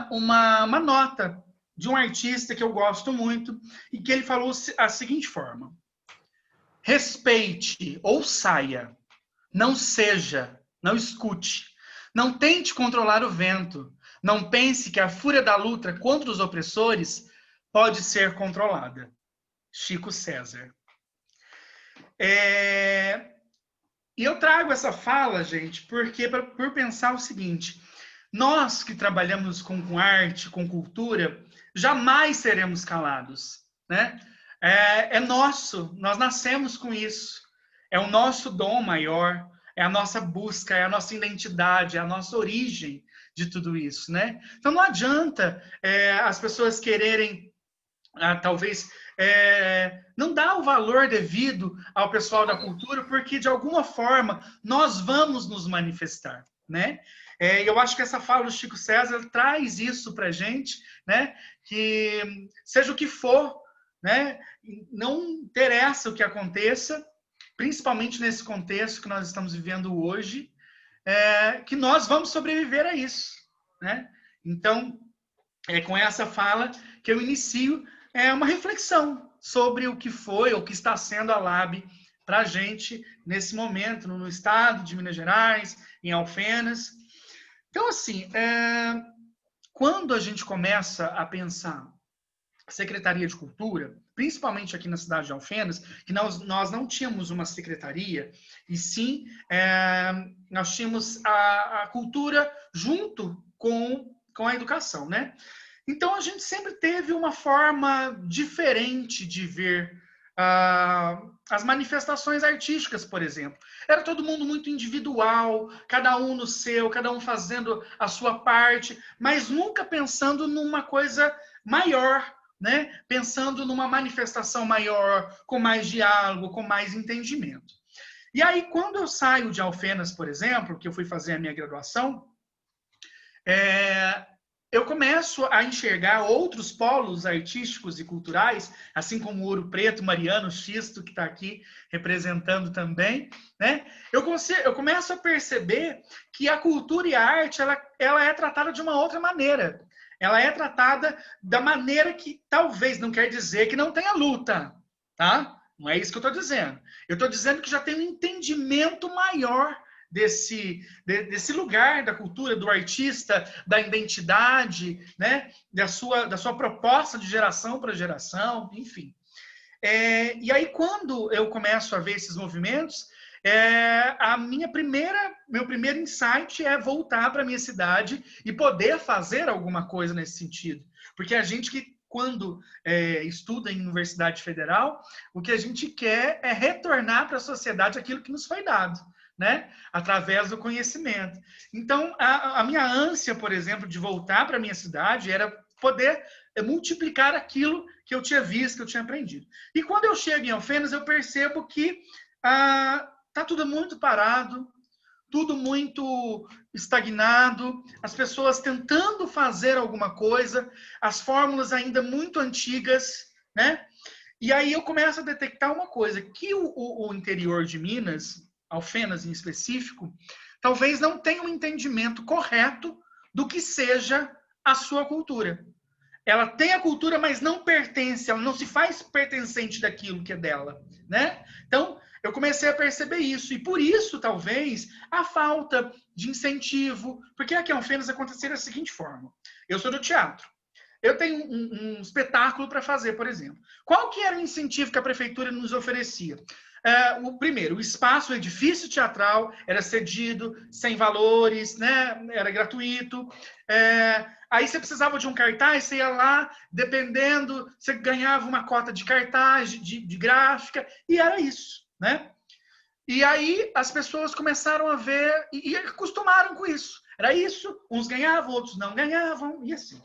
uma nota de um artista que eu gosto muito e que ele falou a seguinte forma: respeite ou saia, não seja, não escute, não tente controlar o vento, não pense que a fúria da luta contra os opressores pode ser controlada. Chico César. E eu trago essa fala, gente, porque por pensar o seguinte: nós que trabalhamos com arte, com cultura, jamais seremos calados, né? É nosso, nós nascemos com isso. É o nosso dom maior, é a nossa busca, é a nossa identidade, é a nossa origem de tudo isso, né? Então não adianta as pessoas quererem, talvez, não dar o valor devido ao pessoal da cultura, porque de alguma forma nós vamos nos manifestar, né? Eu acho que essa fala do Chico César traz isso para a gente, né? Que seja o que for, né? Não interessa o que aconteça, principalmente nesse contexto que nós estamos vivendo hoje, que nós vamos sobreviver a isso, né? Então, com essa fala que eu inicio uma reflexão sobre o que foi ou o que está sendo a LAB para a gente nesse momento, no estado de Minas Gerais, em Alfenas. Então, assim, quando a gente começa a pensar Secretaria de Cultura, principalmente aqui na cidade de Alfenas, que nós não tínhamos uma secretaria, e sim nós tínhamos a cultura junto com a educação, né? Então, a gente sempre teve uma forma diferente de ver as manifestações artísticas, por exemplo. Era todo mundo muito individual, cada um no seu, cada um fazendo a sua parte, mas nunca pensando numa coisa maior, né? Pensando numa manifestação maior, com mais diálogo, com mais entendimento. E aí, quando eu saio de Alfenas, por exemplo, que eu fui fazer a minha graduação, eu começo a enxergar outros polos artísticos e culturais, assim como Ouro Preto, Mariano, Xisto, que está aqui representando também, né? Eu começo a perceber que a cultura e a arte ela é tratada de uma outra maneira. Ela é tratada da maneira que talvez não quer dizer que não tenha luta, tá? Não é isso que eu estou dizendo. Eu estou dizendo que já tem um entendimento maior desse lugar da cultura, do artista, da identidade, né? da sua proposta de geração para geração, enfim. E aí, quando eu começo a ver esses movimentos, meu primeiro insight é voltar para a minha cidade e poder fazer alguma coisa nesse sentido. Porque a gente que, quando estuda em universidade federal, o que a gente quer é retornar para a sociedade aquilo que nos foi dado, né? Através do conhecimento. Então, a minha ânsia, por exemplo, de voltar para a minha cidade era poder multiplicar aquilo que eu tinha visto, que eu tinha aprendido. E quando eu chego em Alfenas, eu percebo que está tudo muito parado, tudo muito estagnado, as pessoas tentando fazer alguma coisa, as fórmulas ainda muito antigas, né? E aí eu começo a detectar uma coisa, que o interior de Minas, Alfenas em específico, talvez não tenha um entendimento correto do que seja a sua cultura. Ela tem a cultura, mas não pertence, ela não se faz pertencente daquilo que é dela, né? Então, eu comecei a perceber isso, e por isso, talvez, a falta de incentivo, porque aqui em Alfenas acontecia da seguinte forma: eu sou do teatro, eu tenho um espetáculo para fazer, por exemplo. Qual que era o incentivo que a prefeitura nos oferecia? Primeiro, o espaço, o edifício teatral era cedido, sem valores, né? Era gratuito. Aí você precisava de um cartaz, você ia lá, dependendo, você ganhava uma cota de cartaz, de gráfica, e era isso, né? E aí as pessoas começaram a ver e acostumaram com isso. Era isso, uns ganhavam, outros não ganhavam, e assim.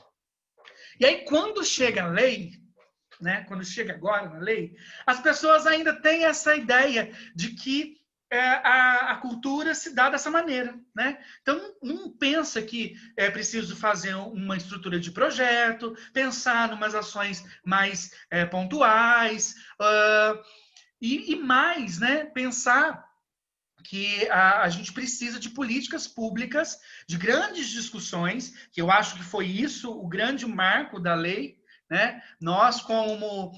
E aí, quando chega a lei, né, quando chega agora na lei, as pessoas ainda têm essa ideia de que a cultura se dá dessa maneira, né? Então, não pensa que é preciso fazer uma estrutura de projeto, pensar em umas ações mais pontuais, e mais, né, pensar que a gente precisa de políticas públicas, de grandes discussões, que eu acho que foi isso o grande marco da lei, né? Nós, como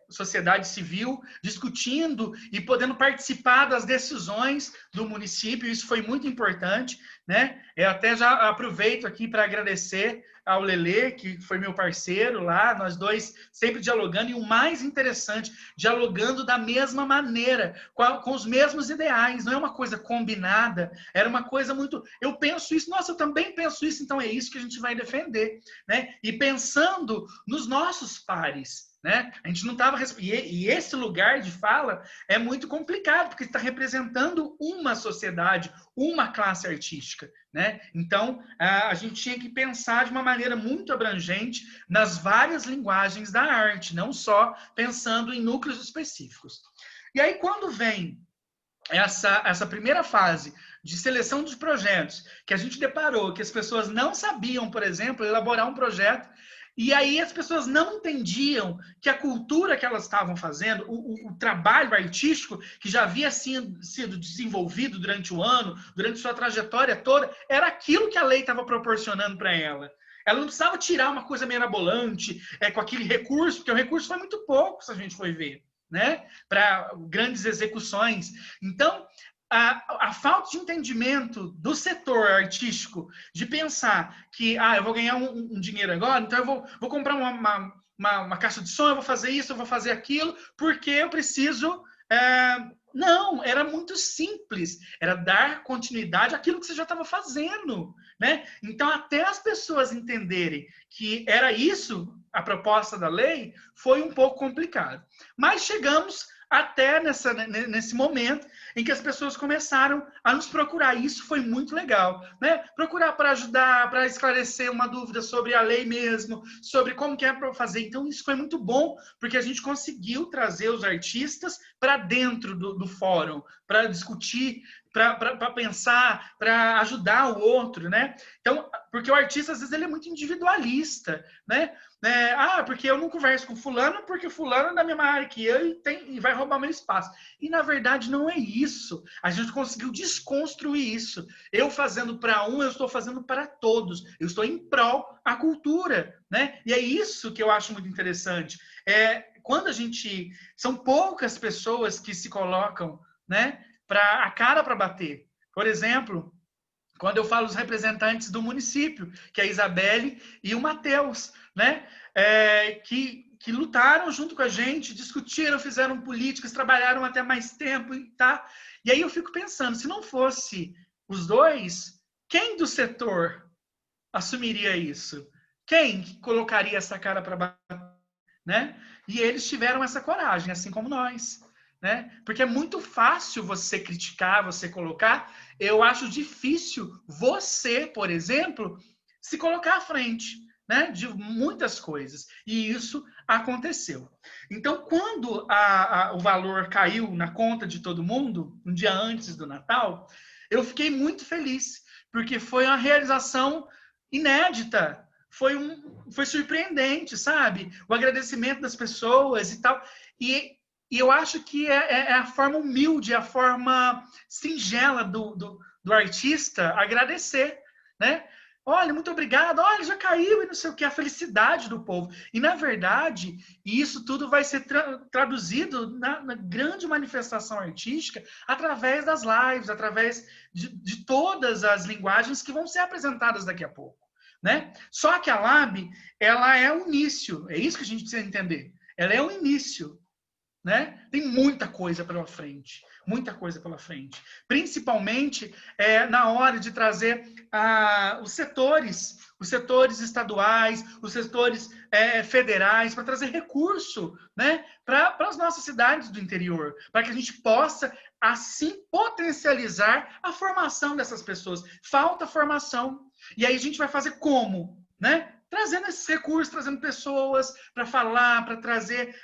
sociedade civil, discutindo e podendo participar das decisões do município, isso foi muito importante, né? Eu até já aproveito aqui para agradecer ao Lelê, que foi meu parceiro lá, nós dois sempre dialogando, e o mais interessante, dialogando da mesma maneira, com os mesmos ideais, não é uma coisa combinada, era uma coisa muito... Eu penso isso, nossa, eu também penso isso, então é isso que a gente vai defender, né? E pensando nos nossos pares, né? A gente não estava... E esse lugar de fala é muito complicado, porque está representando uma sociedade, uma classe artística, né? Então, a gente tinha que pensar de uma maneira muito abrangente nas várias linguagens da arte, não só pensando em núcleos específicos. E aí, quando vem essa primeira fase de seleção de projetos, que a gente deparou que as pessoas não sabiam, por exemplo, elaborar um projeto, e aí as pessoas não entendiam que a cultura que elas estavam fazendo, o trabalho artístico que já havia sido desenvolvido durante o ano, durante sua trajetória toda, era aquilo que a lei estava proporcionando para ela. Ela não precisava tirar uma coisa mirabolante com aquele recurso, porque o recurso foi muito pouco, se a gente for ver, né? Para grandes execuções. Então, a falta de entendimento do setor artístico, de pensar que eu vou ganhar um dinheiro agora, então eu vou comprar uma caixa de som, eu vou fazer isso, eu vou fazer aquilo, porque eu preciso... Não, era muito simples, era dar continuidade àquilo que você já estava fazendo, né? Então, até as pessoas entenderem que era isso a proposta da lei, foi um pouco complicado. Mas chegamos até nesse momento em que as pessoas começaram a nos procurar. E isso foi muito legal, né? Procurar para ajudar, para esclarecer uma dúvida sobre a lei mesmo, sobre como que é para fazer. Então, isso foi muito bom, porque a gente conseguiu trazer os artistas para dentro do fórum, para discutir, para pensar, para ajudar o outro, né? Então, porque o artista, às vezes, ele é muito individualista, né? Porque eu não converso com fulano, porque fulano é da mesma área que eu e vai roubar meu espaço. E, na verdade, não é isso. A gente conseguiu desconstruir isso. Eu fazendo para eu estou fazendo para todos. Eu estou em prol à cultura, né? E é isso que eu acho muito interessante. Quando são poucas pessoas que se colocam, né, a cara para bater. Por exemplo, quando eu falo os representantes do município, que é a Isabelle e o Matheus, né? Que lutaram junto com a gente, discutiram, fizeram políticas, trabalharam até mais tempo, tá? E aí eu fico pensando, se não fosse os dois, quem do setor assumiria isso? Quem colocaria essa cara para bater, né? E eles tiveram essa coragem, assim como nós, né? Porque é muito fácil você criticar, você colocar. Eu acho difícil você, por exemplo, se colocar à frente, né, de muitas coisas. E isso aconteceu. Então, quando o valor caiu na conta de todo mundo, um dia antes do Natal, eu fiquei muito feliz, porque foi uma realização inédita. Foi surpreendente, sabe? O agradecimento das pessoas e tal. E eu acho que é a forma humilde, a forma singela do artista agradecer, né? Olha, muito obrigado. Olha, já caiu e não sei o que, a felicidade do povo. E, na verdade, isso tudo vai ser traduzido na grande manifestação artística através das lives, através de todas as linguagens que vão ser apresentadas daqui a pouco, né? Só que a Lab, ela é o início, é isso que a gente precisa entender. Ela é o início, né? Tem muita coisa pela frente, muita coisa pela frente. Principalmente na hora de trazer os setores estaduais, os setores federais, para trazer recurso, né? Para as nossas cidades do interior, para que a gente possa, assim, potencializar a formação dessas pessoas. Falta formação. E aí a gente vai fazer como, né? Trazendo esses recursos, trazendo pessoas para falar, para trazer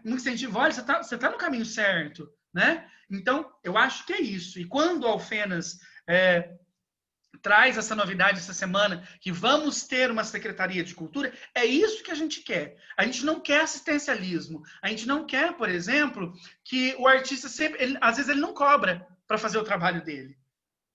um incentivo. Olha, você tá no caminho certo, né? Então, eu acho que é isso. E quando o Alfenas traz essa novidade essa semana, que vamos ter uma Secretaria de Cultura, é isso que a gente quer. A gente não quer assistencialismo. A gente não quer, por exemplo, que o artista sempre... às vezes ele não cobra para fazer o trabalho dele.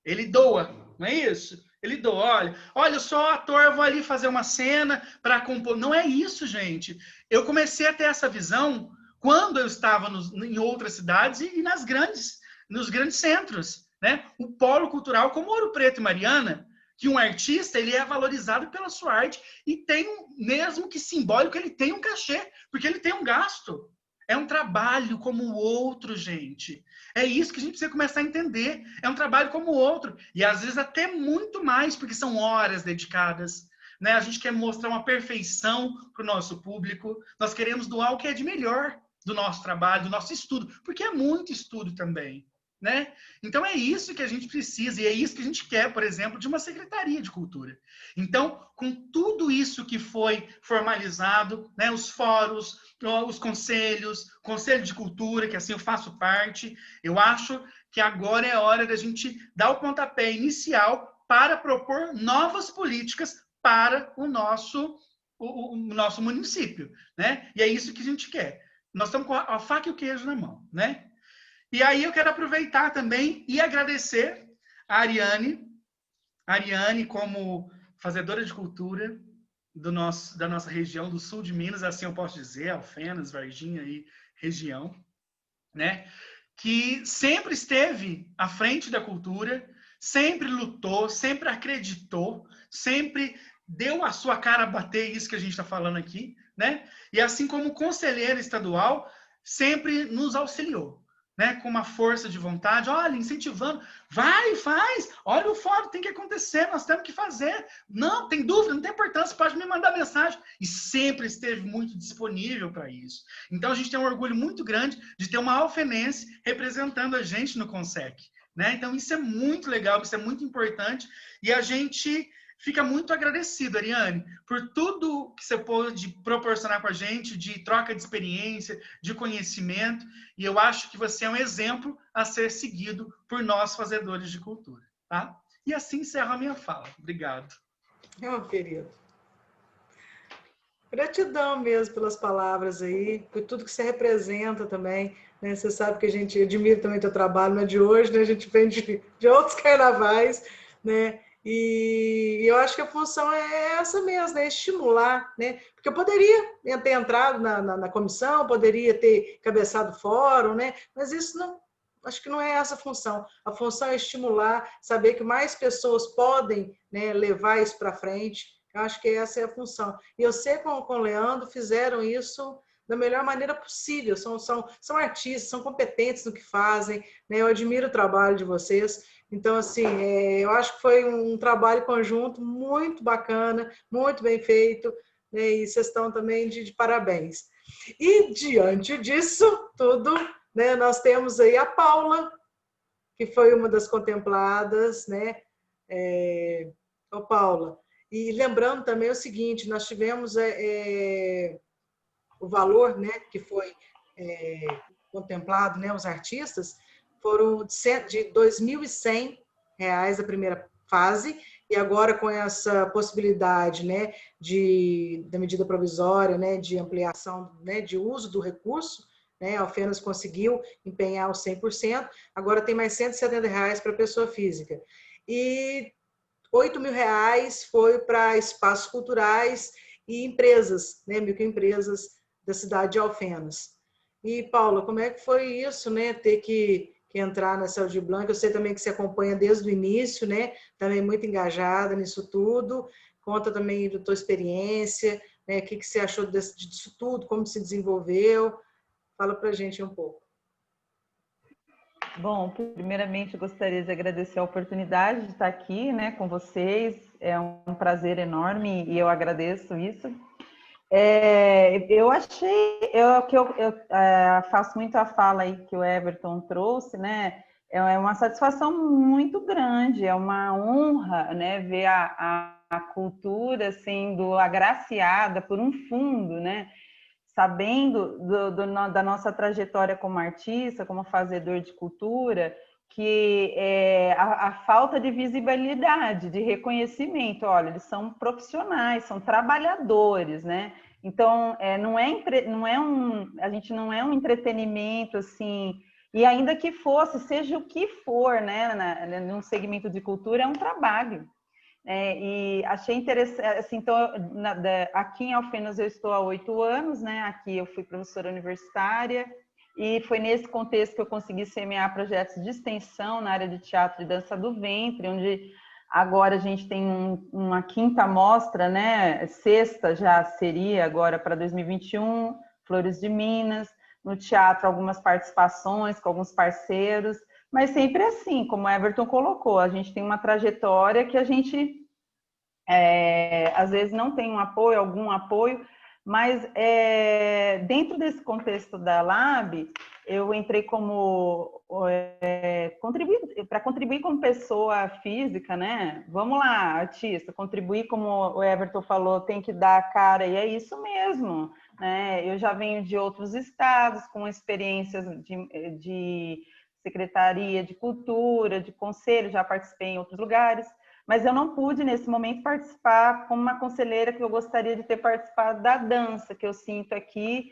Ele doa, não é isso? Ele doa, olha, eu sou ator, eu vou ali fazer uma cena para compor. Não é isso, gente. Eu comecei a ter essa visão quando eu estava em outras cidades e nos grandes centros, né? O polo cultural, como Ouro Preto e Mariana, que um artista ele é valorizado pela sua arte e tem, mesmo que simbólico, ele tem um cachê, porque ele tem um gasto. É um trabalho como o outro, gente. É isso que a gente precisa começar a entender. É um trabalho como o outro. E às vezes até muito mais, porque são horas dedicadas. Né? A gente quer mostrar uma perfeição para o nosso público. Nós queremos doar o que é de melhor do nosso trabalho, do nosso estudo. Porque é muito estudo também. Né? Então é isso que a gente precisa e é isso que a gente quer, por exemplo, de uma Secretaria de Cultura. Então, com tudo isso que foi formalizado, né, os fóruns, os conselhos, Conselho de Cultura, que assim eu faço parte, eu acho que agora é a hora da gente dar o pontapé inicial para propor novas políticas para o nosso município. Né? E é isso que a gente quer. Nós estamos com a faca e o queijo na mão, né? E aí eu quero aproveitar também e agradecer a Ariane como fazedora de cultura da nossa região do sul de Minas, assim eu posso dizer, Alfenas, Varginha e região, né? Que sempre esteve à frente da cultura, sempre lutou, sempre acreditou, sempre deu a sua cara a bater isso que a gente está falando aqui, né? E assim como conselheira estadual, sempre nos auxiliou. Né, com uma força de vontade, olha, incentivando, vai, faz, olha o fórum, tem que acontecer, nós temos que fazer, não, tem dúvida, não tem importância, pode me mandar mensagem, e sempre esteve muito disponível para isso. Então, a gente tem um orgulho muito grande de ter uma alfenense representando a gente no Consec, né? Então, isso é muito legal, isso é muito importante, e a gente fica muito agradecido, Ariane, por tudo que você pôde proporcionar com a gente, de troca de experiência, de conhecimento, e eu acho que você é um exemplo a ser seguido por nós, fazedores de cultura. Tá? E assim encerro a minha fala. Obrigado. Querido. Gratidão mesmo pelas palavras aí, por tudo que você representa também. Né? Você sabe que a gente admira também o teu trabalho, não é de hoje, né? A gente vem de outros carnavais, né? E eu acho que a função é essa mesmo, né? Estimular, né? Porque eu poderia ter entrado na comissão, poderia ter cabeçado o fórum, né? Mas isso não, acho que não é essa a função. A função é estimular, saber que mais pessoas podem, né, levar isso para frente. Eu acho que essa é a função. E eu sei com o Leandro fizeram isso da melhor maneira possível. São artistas, são competentes no que fazem, né? Eu admiro o trabalho de vocês. Então, assim, eu acho que foi um trabalho conjunto muito bacana, muito bem feito, né? E vocês estão também de parabéns. E, diante disso tudo, né, nós temos aí a Paula, que foi uma das contempladas, né? Paula. E lembrando também o seguinte, nós tivemos o valor, né, que foi contemplado, né, os artistas, foram de R$ 2.100 a primeira fase, e agora com essa possibilidade, né, da medida provisória, né, de ampliação, né, de uso do recurso, né, a Alfenas conseguiu empenhar os 100%, agora tem mais R$ 170 para a pessoa física. E R$ 8.000 foi para espaços culturais e empresas, né, microempresas da cidade de Alfenas. E, Paula, como é que foi isso, né, ter que que entrar nessa Aldir Blanc. Eu sei também que você acompanha desde o início, né? Também muito engajada nisso tudo. Conta também da tua experiência, né? O que você achou disso tudo, como se desenvolveu. Fala para a gente um pouco. Bom, primeiramente eu gostaria de agradecer a oportunidade de estar aqui, né, com vocês. É um prazer enorme e eu agradeço isso. Eu achei, eu faço muito a fala aí que o Everton trouxe, né? É uma satisfação muito grande, é uma honra, né, ver a cultura sendo agraciada por um fundo, né? Sabendo da nossa trajetória como artista, como fazedor de cultura, que a falta de visibilidade, de reconhecimento, olha, eles são profissionais, são trabalhadores, né? Então, a gente não é um entretenimento assim, e ainda que fosse, seja o que for, né, num segmento de cultura, é um trabalho. E achei interessante, assim, então, aqui em Alfenas eu estou há 8 anos, né? Aqui eu fui professora universitária e foi nesse contexto que eu consegui semear projetos de extensão na área de teatro e dança do ventre, onde agora a gente tem uma 5ª mostra, né? 6ª já seria agora para 2021, Flores de Minas, no teatro algumas participações com alguns parceiros, mas sempre assim, como o Everton colocou, a gente tem uma trajetória que a gente às vezes não tem um apoio, algum apoio, mas dentro desse contexto da Lab, eu entrei como para contribuir como pessoa física, né? Vamos lá, artista, contribuir como o Everton falou, tem que dar a cara, e é isso mesmo, né? Eu já venho de outros estados com experiências de secretaria de cultura, de conselho, já participei em outros lugares, mas eu não pude, nesse momento, participar como uma conselheira que eu gostaria de ter participado da dança, que eu sinto aqui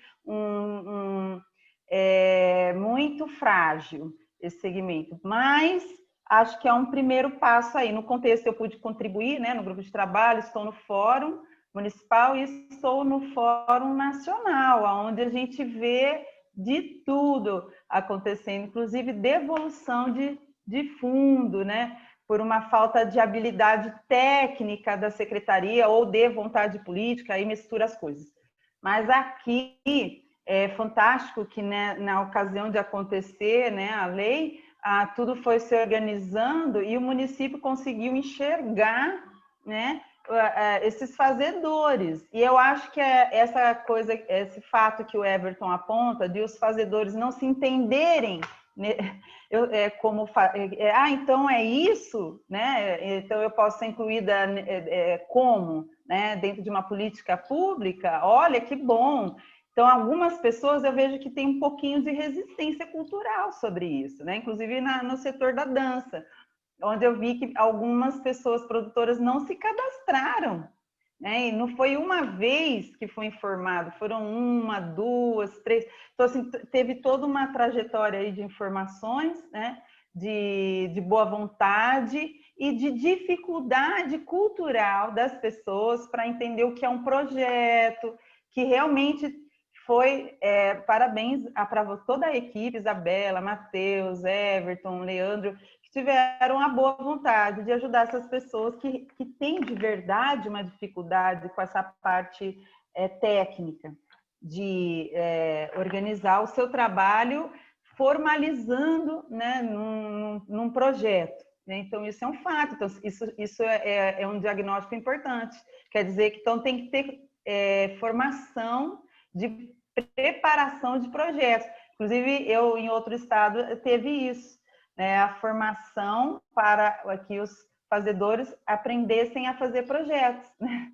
muito frágil, esse segmento. Mas acho que é um primeiro passo aí. No contexto, eu pude contribuir, né, no grupo de trabalho, estou no Fórum Municipal e estou no Fórum Nacional, onde a gente vê de tudo acontecendo, inclusive devolução de fundo, né? Por uma falta de habilidade técnica da secretaria ou de vontade política, aí mistura as coisas. Mas aqui é fantástico que, né, na ocasião de acontecer, né, a lei, tudo foi se organizando e o município conseguiu enxergar, né, esses fazedores. E eu acho que essa coisa, esse fato que o Everton aponta, de os fazedores não se entenderem então é isso, né? Então eu posso ser incluída como, né? Dentro de uma política pública. Olha que bom. Então algumas pessoas eu vejo que tem um pouquinho de resistência cultural sobre isso, né? Inclusive no setor da dança, onde eu vi que algumas pessoas produtoras não se cadastraram. E não foi uma vez que foi informado, foram 1, 2, 3. Então, assim, teve toda uma trajetória aí de informações, né? De boa vontade e de dificuldade cultural das pessoas para entender o que é um projeto, que realmente foi, parabéns para toda a equipe, Isabela, Matheus, Everton, Leandro, tiveram a boa vontade de ajudar essas pessoas que têm de verdade uma dificuldade com essa parte técnica, de organizar o seu trabalho formalizando, né, num projeto. Né? Então, isso é um fato. Então, isso é um diagnóstico importante. Quer dizer que então tem que ter formação de preparação de projetos. Inclusive, eu, em outro estado, teve isso. A formação para que os fazedores aprendessem a fazer projetos, né?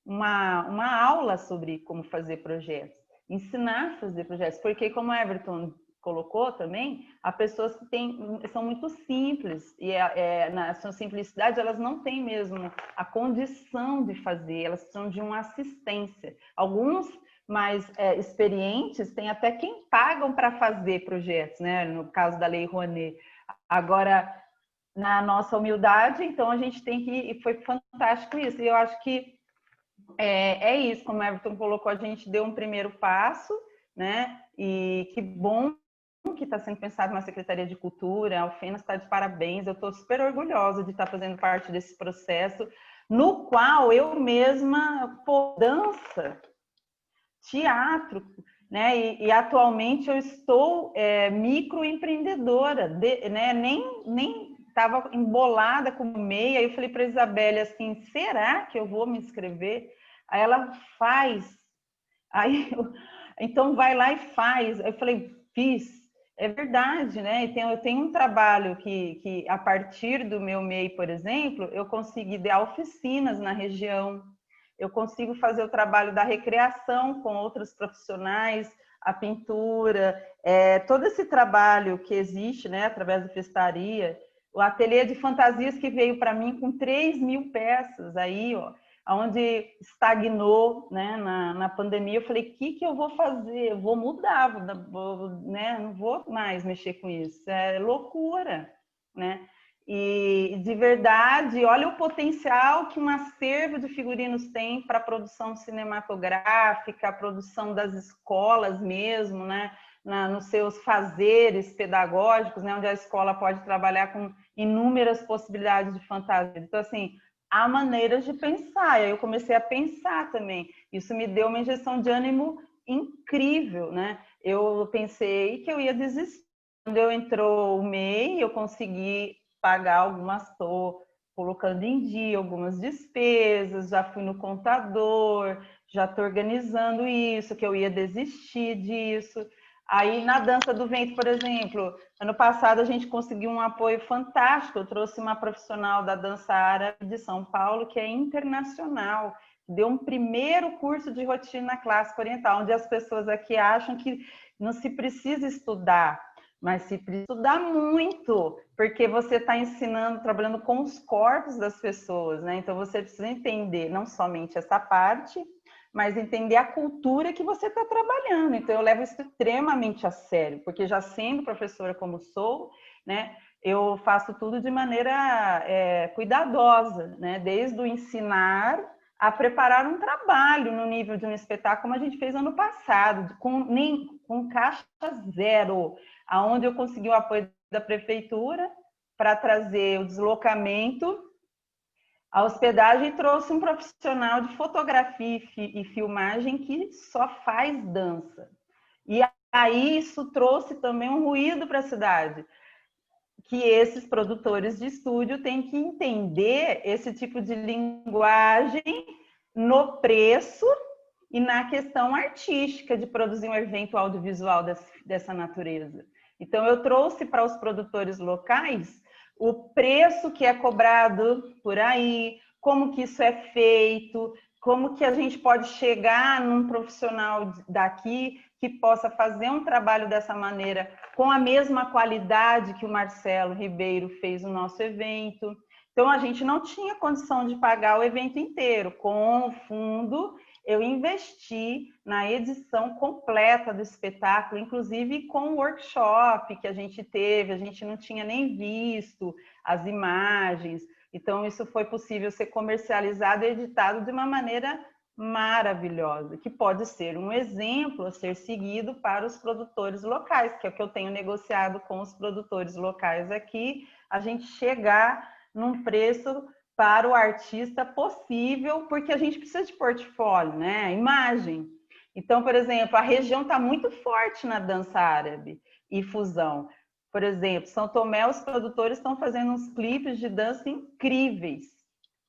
Uma aula sobre como fazer projetos, ensinar a fazer projetos, porque como o Everton colocou também, há pessoas que são muito simples e na sua simplicidade elas não têm mesmo a condição de fazer, elas precisam de uma assistência. Alguns mais experientes têm até quem pagam para fazer projetos, né? No caso da Lei Rouanet. Agora, na nossa humildade, então a gente tem que, e foi fantástico isso, e eu acho que é isso, como o Everton colocou, a gente deu um primeiro passo, né? E que bom que está sendo pensado na Secretaria de Cultura. A Alfenas está de parabéns, eu estou super orgulhosa de estar fazendo parte desse processo, no qual eu mesma, dança, teatro, né? E atualmente eu estou microempreendedora, né? Nem estava embolada com o MEI. Aí eu falei para a Isabelle assim, será que eu vou me inscrever? Aí ela faz. Aí então vai lá e faz. Eu falei, fiz. É verdade, né? Eu tenho um trabalho que a partir do meu MEI, por exemplo, eu consegui dar oficinas na região. Eu consigo fazer o trabalho da recreação com outros profissionais, a pintura, todo esse trabalho que existe, né, através da festaria, o ateliê de fantasias que veio para mim com 3.000 peças, aí, ó, onde estagnou, né, na pandemia. Eu falei, o que eu vou fazer? Eu vou mudar, né, não vou mais mexer com isso, é loucura, né? E, de verdade, olha o potencial que um acervo de figurinos tem para a produção cinematográfica, a produção das escolas mesmo, né? Nos seus fazeres pedagógicos, né? Onde a escola pode trabalhar com inúmeras possibilidades de fantasia. Então, assim, há maneiras de pensar. E aí eu comecei a pensar também. Isso me deu uma injeção de ânimo incrível, né? Eu pensei que eu ia desistir. Quando eu entrou o MEI, eu consegui pagar algumas, estou colocando em dia algumas despesas, já fui no contador, já estou organizando isso, que eu ia desistir disso. Aí, na Dança do Ventre, por exemplo, ano passado a gente conseguiu um apoio fantástico. Eu trouxe uma profissional da dança árabe de São Paulo, que é internacional, deu um primeiro curso de rotina clássica oriental, onde as pessoas aqui acham que não se precisa estudar, mas se precisa estudar muito, porque você está ensinando, trabalhando com os corpos das pessoas, né? Então você precisa entender não somente essa parte, mas entender a cultura que você está trabalhando. Então eu levo isso extremamente a sério, porque já sendo professora como sou, né? Eu faço tudo de maneira cuidadosa, né? Desde o ensinar a preparar um trabalho no nível de um espetáculo, como a gente fez ano passado, com caixa zero, aonde eu consegui o apoio da prefeitura para trazer o deslocamento, a hospedagem, e trouxe um profissional de fotografia e filmagem que só faz dança. E aí isso trouxe também um ruído para a cidade, que esses produtores de estúdio têm que entender esse tipo de linguagem no preço e na questão artística de produzir um evento audiovisual dessa natureza. Então, eu trouxe para os produtores locais o preço que é cobrado por aí, como que isso é feito, como que a gente pode chegar num profissional daqui que possa fazer um trabalho dessa maneira, com a mesma qualidade que o Marcelo Ribeiro fez no nosso evento. Então, a gente não tinha condição de pagar o evento inteiro. Com o fundo, eu investi na edição completa do espetáculo, inclusive com o workshop que a gente teve, a gente não tinha nem visto as imagens. Então, isso foi possível ser comercializado e editado de uma maneira maravilhosa, que pode ser um exemplo a ser seguido para os produtores locais, que é o que eu tenho negociado com os produtores locais aqui, a gente chegar num preço para o artista possível, porque a gente precisa de portfólio, né? Imagem. Então, por exemplo, a região está muito forte na dança árabe e fusão. Por exemplo, São Tomé, os produtores estão fazendo uns clipes de dança incríveis,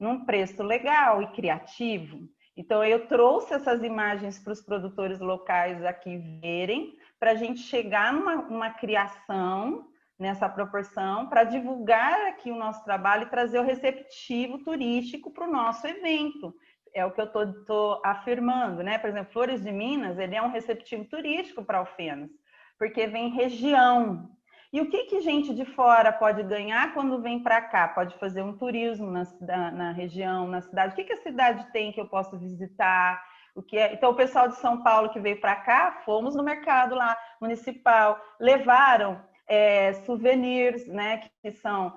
num preço legal e criativo. Então, eu trouxe essas imagens para os produtores locais aqui verem, para a gente chegar numa criação nessa proporção, para divulgar aqui o nosso trabalho e trazer o receptivo turístico para o nosso evento. É o que eu estou afirmando, né? Por exemplo, Flores de Minas, ele é um receptivo turístico para Alfenas, porque vem região. E o que gente de fora pode ganhar quando vem para cá? Pode fazer um turismo na região, na cidade. O que a cidade tem que eu posso visitar? Então, o pessoal de São Paulo que veio para cá, fomos no mercado lá municipal, levaram souvenirs, né, que são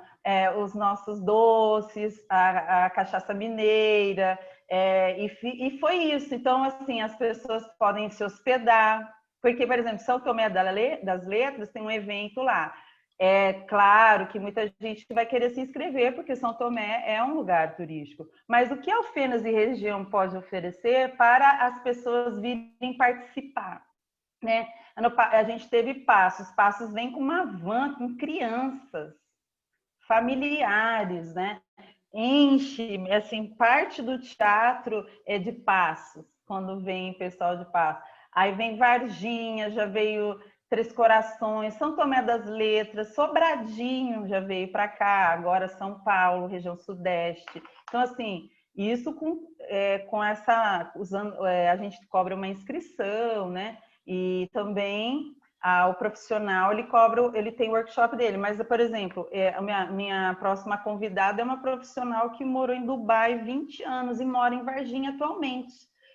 os nossos doces, a cachaça mineira, e foi isso. Então, assim, as pessoas podem se hospedar, Porque, por exemplo, São Tomé das Letras tem um evento lá. É claro que muita gente vai querer se inscrever, porque São Tomé é um lugar turístico. Mas o que Alfenas e região pode oferecer para as pessoas virem participar? Né? A gente teve Passos vem com uma van com crianças, familiares, né? Enche, assim, parte do teatro é de Passos, quando vem pessoal de Passos. Aí vem Varginha, já veio Três Corações, São Tomé das Letras, Sobradinho já veio para cá, agora São Paulo, região sudeste. Então, assim, isso com essa, usando, a gente cobra uma inscrição, né? E também o profissional ele tem o workshop dele, mas, por exemplo, a minha próxima convidada é uma profissional que morou em Dubai 20 anos e mora em Varginha atualmente.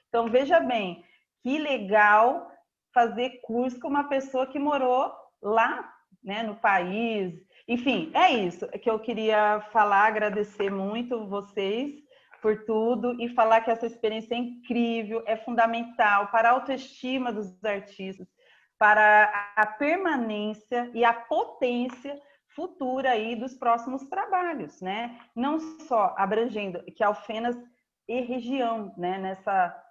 Então, veja bem, que legal fazer curso com uma pessoa que morou lá, né, no país. Enfim, é isso que eu queria falar, agradecer muito vocês por tudo e falar que essa experiência é incrível, é fundamental para a autoestima dos artistas, para a permanência e a potência futura aí dos próximos trabalhos, né? Não só abrangendo que Alfenas e região, né, nessa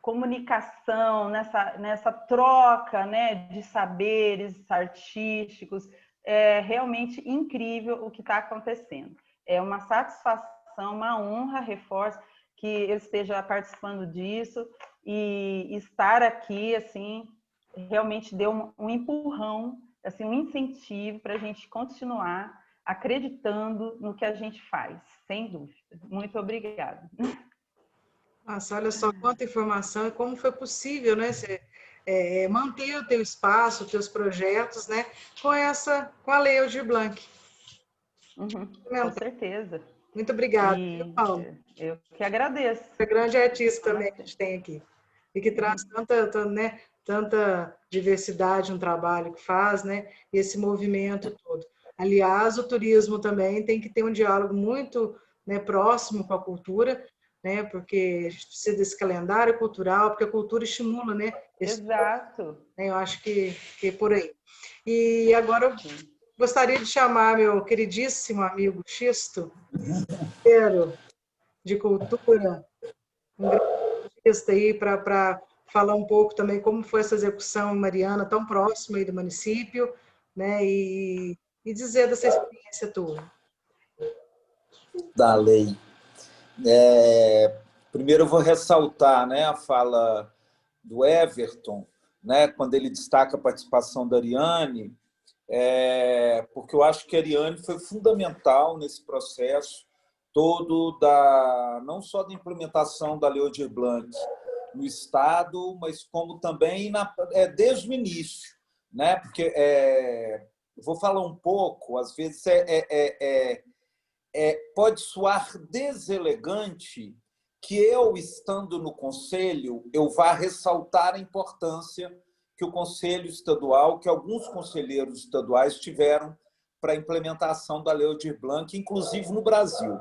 comunicação, nessa troca, né, de saberes artísticos. É realmente incrível o que está acontecendo. É uma satisfação, uma honra, reforço, que eu esteja participando disso e estar aqui, assim, realmente deu um empurrão, assim, um incentivo para a gente continuar acreditando no que a gente faz, sem dúvida. Muito obrigada. Nossa, olha só quanta informação e como foi possível, né? Você, manter o teu espaço, os teus projetos, né? Com a Lei Aldir Blanc. Com certeza. Muito obrigada, Paulo. Eu que agradeço. É grande artista também que a gente tem aqui. E que traz tanta diversidade no trabalho que faz, né? E esse movimento todo. Aliás, o turismo também tem que ter um diálogo muito, né, próximo com a cultura, né? Porque a gente precisa desse calendário cultural, porque a cultura estimula, né? Exato. Eu acho que é por aí. E agora eu gostaria de chamar meu queridíssimo amigo Xisto, de cultura, um grande artista aí para falar um pouco também como foi essa execução em Mariana, tão próxima aí do município, né? E dizer dessa experiência tua. Da lei. Primeiro eu vou ressaltar, né, a fala do Everton, né, quando ele destaca a participação da Ariane, porque eu acho que a Ariane foi fundamental nesse processo todo, não só da implementação da Lei Aldir Blanc no Estado, mas como também desde o início, né? Porque eu vou falar um pouco, às vezes pode soar deselegante que eu, estando no Conselho, eu vá ressaltar a importância que o Conselho Estadual, que alguns conselheiros estaduais tiveram para a implementação da Lei Aldir Blanc, inclusive no Brasil.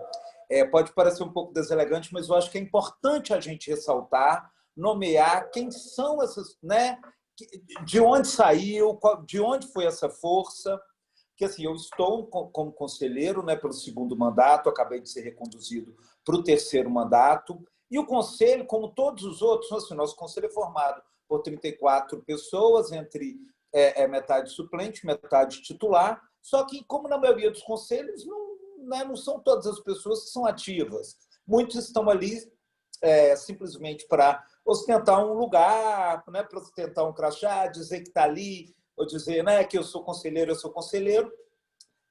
Pode parecer um pouco deselegante, mas eu acho que é importante a gente ressaltar, nomear quem são essas, né? De onde saiu, de onde foi essa força. Que assim, eu estou como conselheiro, né, pelo segundo mandato, acabei de ser reconduzido para o terceiro mandato, e o conselho, como todos os outros, assim, nosso conselho é formado por 34 pessoas, entre metade suplente, metade titular, só que, como na maioria dos conselhos, não são todas as pessoas que são ativas. Muitos estão ali simplesmente para ostentar um lugar, né, para ostentar um crachá, dizer que está ali, ou dizer, né, que eu sou conselheiro,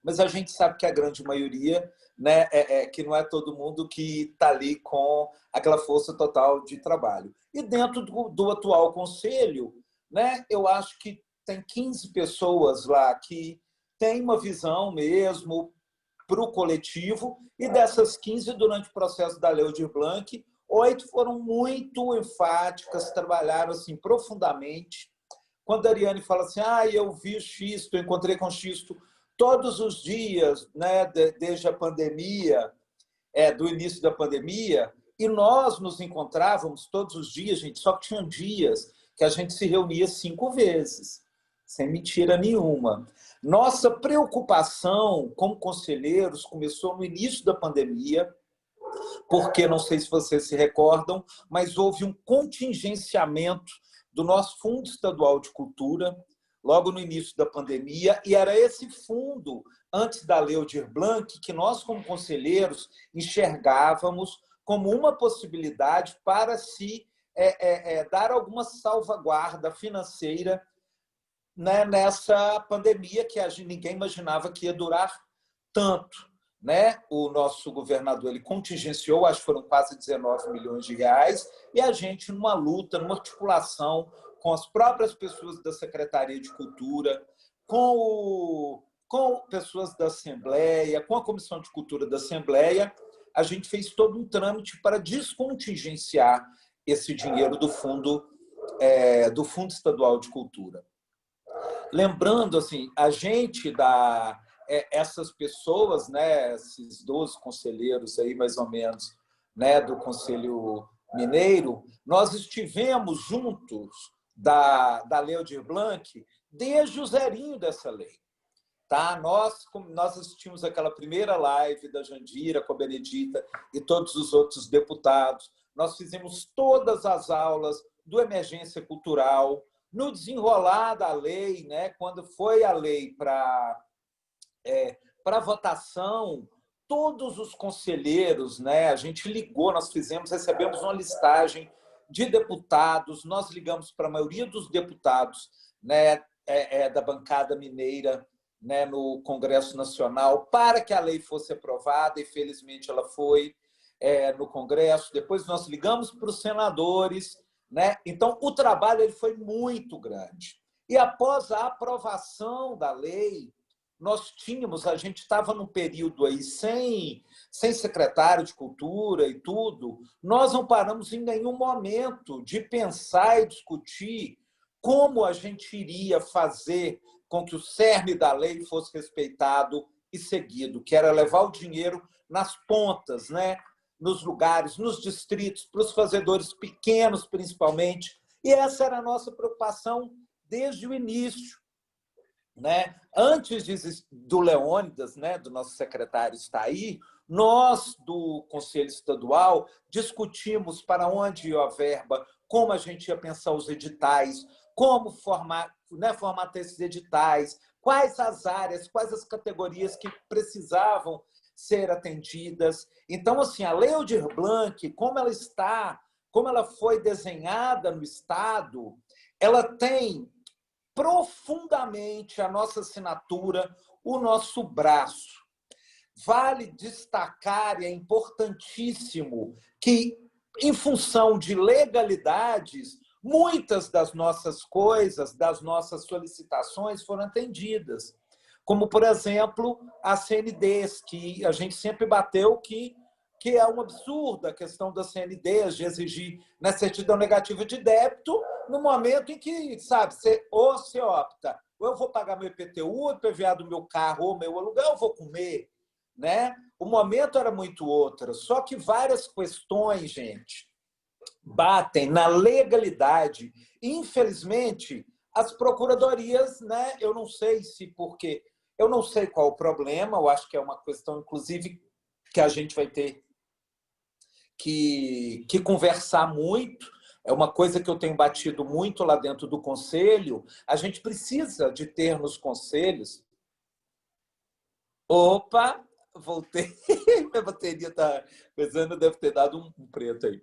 mas a gente sabe que a grande maioria, né, que não é todo mundo que está ali com aquela força total de trabalho. E dentro do atual conselho, né, eu acho que tem 15 pessoas lá que têm uma visão mesmo para o coletivo, e dessas 15, durante o processo da Lei Aldir Blanc, 8 foram muito enfáticas, trabalharam assim, profundamente. Quando a Ariane fala assim, eu vi Xisto, eu encontrei com Xisto todos os dias, né, desde a pandemia, do início da pandemia, e nós nos encontrávamos todos os dias, gente, só que tinham dias que a gente se reunia 5 vezes, sem mentira nenhuma. Nossa preocupação como conselheiros começou no início da pandemia, porque, não sei se vocês se recordam, mas houve um contingenciamento do nosso Fundo Estadual de Cultura, logo no início da pandemia, e era esse fundo, antes da Lei Aldir Blanc, que nós, como conselheiros, enxergávamos como uma possibilidade para se dar alguma salvaguarda financeira, né, nessa pandemia que ninguém imaginava que ia durar tanto. Né? O nosso governador ele contingenciou, acho que foram quase 19 milhões de reais, e a gente, numa luta, numa articulação com as próprias pessoas da Secretaria de Cultura, com pessoas da Assembleia, com a Comissão de Cultura da Assembleia, a gente fez todo um trâmite para descontingenciar esse dinheiro do Fundo Estadual de Cultura. Lembrando, assim, a gente essas pessoas, né, esses 12 conselheiros aí, mais ou menos, né, do Conselho Mineiro, nós estivemos juntos da Lei Aldir Blanc desde o zerinho dessa lei. Tá? Nós assistimos aquela primeira live da Jandira com a Benedita e todos os outros deputados. Nós fizemos todas as aulas do Emergência Cultural, no desenrolar da lei, né, quando foi a lei para votação, todos os conselheiros, né, a gente ligou, recebemos uma listagem de deputados, nós ligamos para a maioria dos deputados, né, da bancada mineira, né, no Congresso Nacional, para que a lei fosse aprovada, e felizmente ela foi no Congresso. Depois nós ligamos para os senadores, né? Então o trabalho ele foi muito grande. E após a aprovação da lei, a gente estava num período aí sem secretário de Cultura e tudo, nós não paramos em nenhum momento de pensar e discutir como a gente iria fazer com que o cerne da lei fosse respeitado e seguido, que era levar o dinheiro nas pontas, né? Nos lugares, nos distritos, para os fazedores pequenos, principalmente. E essa era a nossa preocupação desde o início. Né? Antes do Leônidas, né, do nosso secretário estar aí, nós, do Conselho Estadual, discutimos para onde ia a verba, como a gente ia pensar os editais, como formatar esses editais, quais as áreas, quais as categorias que precisavam ser atendidas. Então, assim, a Lei Aldir Blanc, como ela foi desenhada no Estado, ela tem profundamente a nossa assinatura, o nosso braço. Vale destacar, e é importantíssimo, que, em função de legalidades, muitas das nossas coisas, das nossas solicitações foram atendidas. Como, por exemplo, as CNDs, que a gente sempre bateu que é um absurdo a questão das CNDs, de exigir na certidão negativa de débito, no momento em que, sabe, você opta, ou eu vou pagar meu IPTU, IPVA do meu carro, ou meu aluguel, eu vou comer. Né? O momento era muito outro, só que várias questões, gente, batem na legalidade. Infelizmente, as procuradorias, né, eu não sei se porque... Eu não sei qual o problema, eu acho que é uma questão, inclusive, que a gente vai ter que conversar muito. É uma coisa que eu tenho batido muito lá dentro do Conselho. A gente precisa de ter nos conselhos... Opa, voltei. Minha bateria está pesando, deve ter dado um preto aí.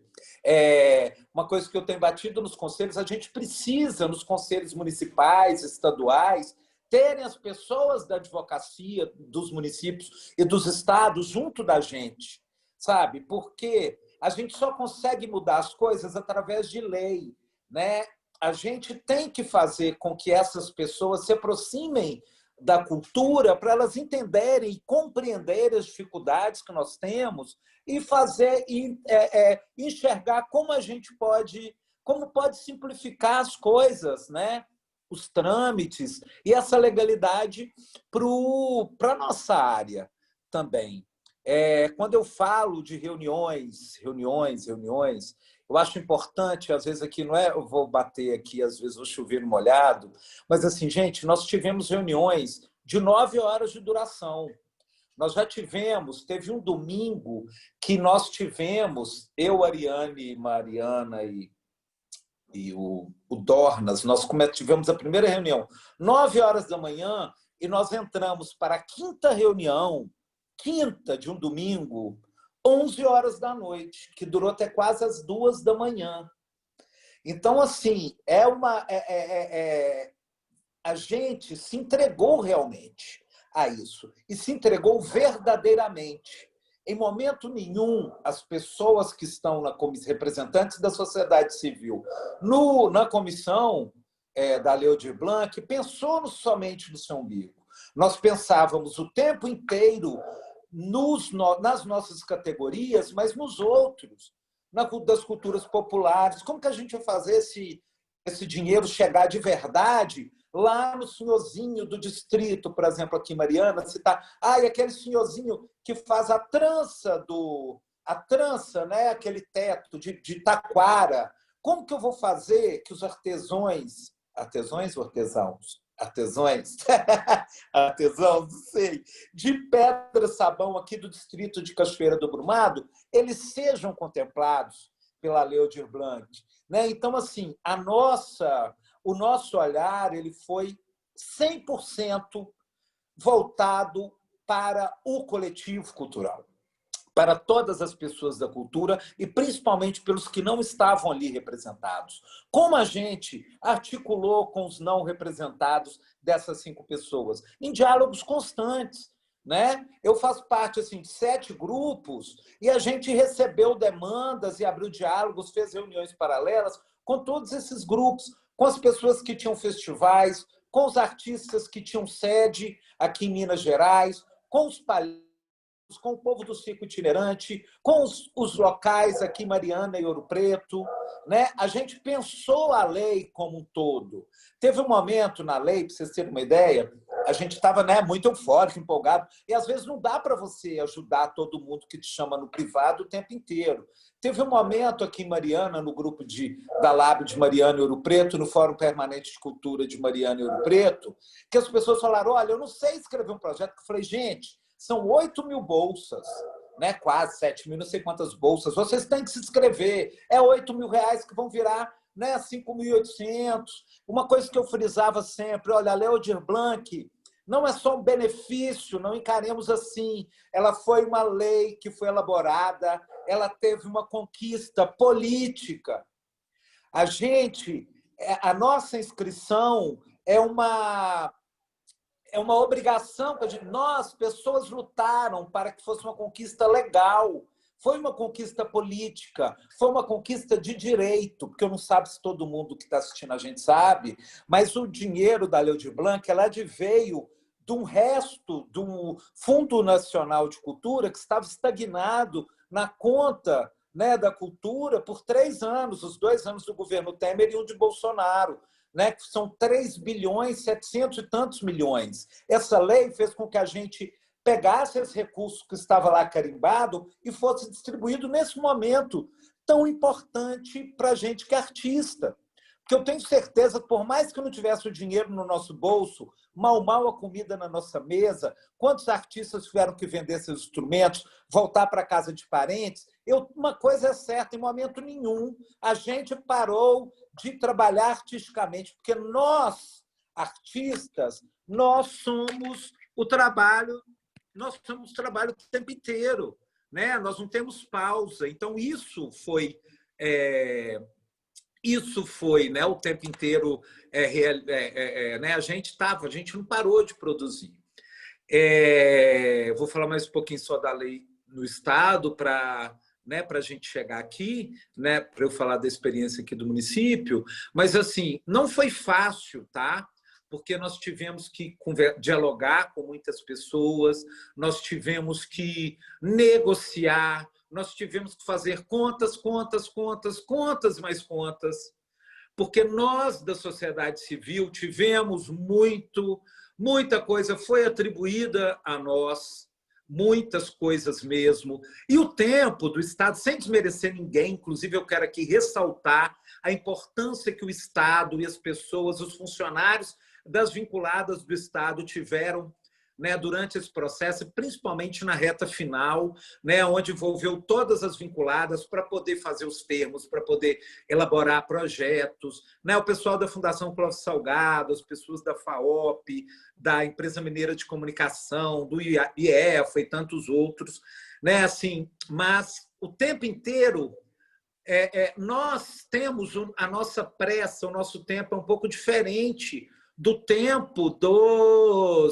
Uma coisa que eu tenho batido nos conselhos, a gente precisa, nos conselhos municipais, estaduais, terem as pessoas da advocacia dos municípios e dos estados junto da gente, sabe? Porque a gente só consegue mudar as coisas através de lei, né? A gente tem que fazer com que essas pessoas se aproximem da cultura para elas entenderem e compreenderem as dificuldades que nós temos e enxergar como a gente pode simplificar as coisas, né? Os trâmites e essa legalidade para a nossa área também. Quando eu falo de reuniões, eu acho importante, às vezes aqui não é, eu vou bater aqui, às vezes vou chover no molhado, mas assim, gente, nós tivemos reuniões de 9 horas de duração. Nós já teve um domingo que nós tivemos, eu, Ariane, Mariana e o Dornas, nós tivemos a primeira reunião 9 horas da manhã e nós entramos para a quinta reunião, quinta de um domingo, 11 horas da noite, que durou até quase as 2 da manhã. Então, assim, a gente se entregou realmente a isso, e se entregou verdadeiramente. Em momento nenhum, as pessoas que estão na comissão, representantes da sociedade civil, na comissão da Lei Aldir Blanc, pensou somente no seu umbigo. Nós pensávamos o tempo inteiro nas nossas categorias, mas nos outros, das culturas populares. Como que a gente vai fazer esse dinheiro chegar de verdade lá no senhorzinho do distrito, por exemplo, aqui em Mariana, aquele senhorzinho que faz a trança, né? Aquele teto de taquara. Como que eu vou fazer que os artesãos ou artesãos? Artesãos, não sei, de pedra sabão aqui do distrito de Cachoeira do Brumado, eles sejam contemplados pela Lei Aldir Blanc, né? Então, assim, o nosso olhar ele foi 100% voltado para o coletivo cultural, para todas as pessoas da cultura e principalmente pelos que não estavam ali representados. Como a gente articulou com os não representados dessas 5 pessoas? Em diálogos constantes, né? Eu faço parte assim, de 7 grupos e a gente recebeu demandas e abriu diálogos, fez reuniões paralelas com todos esses grupos, com as pessoas que tinham festivais, com os artistas que tinham sede aqui em Minas Gerais, com os palhaços, com o povo do circo itinerante, com os locais aqui, Mariana e Ouro Preto, né? A gente pensou a lei como um todo. Teve um momento na lei, para vocês terem uma ideia, a gente estava, né, muito eufórico, empolgado, e às vezes não dá para você ajudar todo mundo que te chama no privado o tempo inteiro. Teve um momento aqui em Mariana, no grupo da Lab de Mariana e Ouro Preto, no Fórum Permanente de Cultura de Mariana e Ouro Preto, que as pessoas falaram, olha, eu não sei escrever um projeto. Eu falei, gente, são 8.000 bolsas, né? Quase 7.000, não sei quantas bolsas. Vocês têm que se inscrever. É 8.000 reais que vão virar, né, 5.800. Uma coisa que eu frisava sempre, olha, a Lei Aldir Blanc não é só um benefício, não encaremos assim. Ela foi uma lei que foi elaborada, ela teve uma conquista política. A nossa inscrição é uma obrigação. Nós, pessoas, lutaram para que fosse uma conquista legal. Foi uma conquista política, foi uma conquista de direito, porque eu não sabe se todo mundo que está assistindo a gente sabe, mas o dinheiro da Lei Aldir Blanc veio de um resto do Fundo Nacional de Cultura que estava estagnado na conta, né, da cultura por 3 anos, os 2 anos do governo Temer e um de Bolsonaro, né, que são 3 bilhões, 700 e tantos milhões. Essa lei fez com que a gente pegasse esse recurso que estava lá carimbado e fosse distribuído nesse momento tão importante para a gente que é artista. Porque eu tenho certeza que, por mais que não tivesse o dinheiro no nosso bolso, mal a comida na nossa mesa, quantos artistas tiveram que vender seus instrumentos, voltar para a casa de parentes, uma coisa é certa, em momento nenhum a gente parou de trabalhar artisticamente, porque nós, artistas, nós somos o trabalho o tempo inteiro, né? Nós não temos pausa. Então, isso foi, né, o tempo inteiro, né? A gente não parou de produzir. Vou falar mais um pouquinho só da lei no Estado para, né, a gente chegar aqui, né, para eu falar da experiência aqui do município, mas assim, não foi fácil, tá? Porque nós tivemos que dialogar com muitas pessoas, nós tivemos que negociar, nós tivemos que fazer contas, mais contas, porque nós, da sociedade civil, tivemos muita coisa foi atribuída a nós, muitas coisas mesmo. E o tempo do Estado, sem desmerecer ninguém, inclusive eu quero aqui ressaltar a importância que o Estado e as pessoas, os funcionários das vinculadas do Estado tiveram, né, durante esse processo, principalmente na reta final, né, onde envolveu todas as vinculadas para poder fazer os termos, para poder elaborar projetos, né, o pessoal da Fundação Clóvis Salgado, as pessoas da FAOP, da Empresa Mineira de Comunicação, do IEFA e tantos outros, né, assim, mas o tempo inteiro nós temos a nossa pressa, o nosso tempo é um pouco diferente do tempo do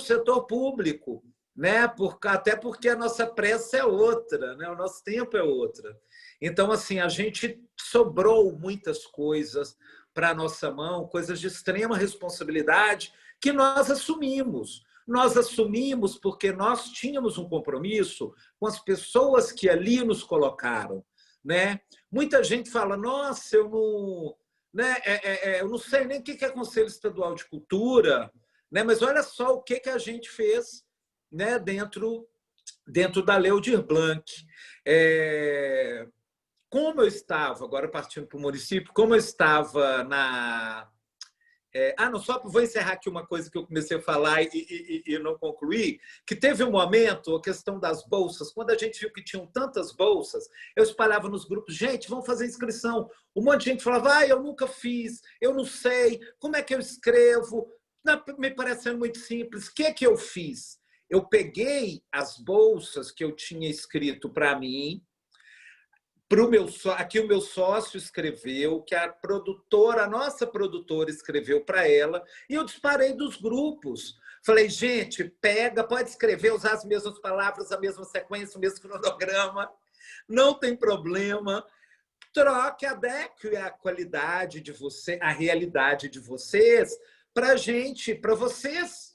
setor público, né? Até porque a nossa pressa é outra, né? O nosso tempo é outra. Então, assim, a gente sobrou muitas coisas para a nossa mão, coisas de extrema responsabilidade que nós assumimos. Nós assumimos porque nós tínhamos um compromisso com as pessoas que ali nos colocaram, né? Muita gente fala, nossa, eu não, né? Eu não sei nem o que é Conselho Estadual de Cultura, né? Mas olha só o que a gente fez, né? dentro da Lei Aldir Blanc. Como eu estava, agora partindo para o município, como eu estava na... não, só vou encerrar aqui uma coisa que eu comecei a falar e não concluí, que teve um momento, a questão das bolsas, quando a gente viu que tinham tantas bolsas, eu espalhava nos grupos, gente, vamos fazer inscrição. Um monte de gente falava, eu nunca fiz, eu não sei, como é que eu escrevo? Me parecendo muito simples. O que é que eu fiz? Eu peguei as bolsas que eu tinha escrito para mim, aqui o meu sócio escreveu, que a nossa produtora escreveu para ela, e eu disparei dos grupos. Falei, gente, pega, pode escrever, usar as mesmas palavras, a mesma sequência, o mesmo cronograma, não tem problema. Troque, adeque a qualidade de você, a realidade de vocês, para vocês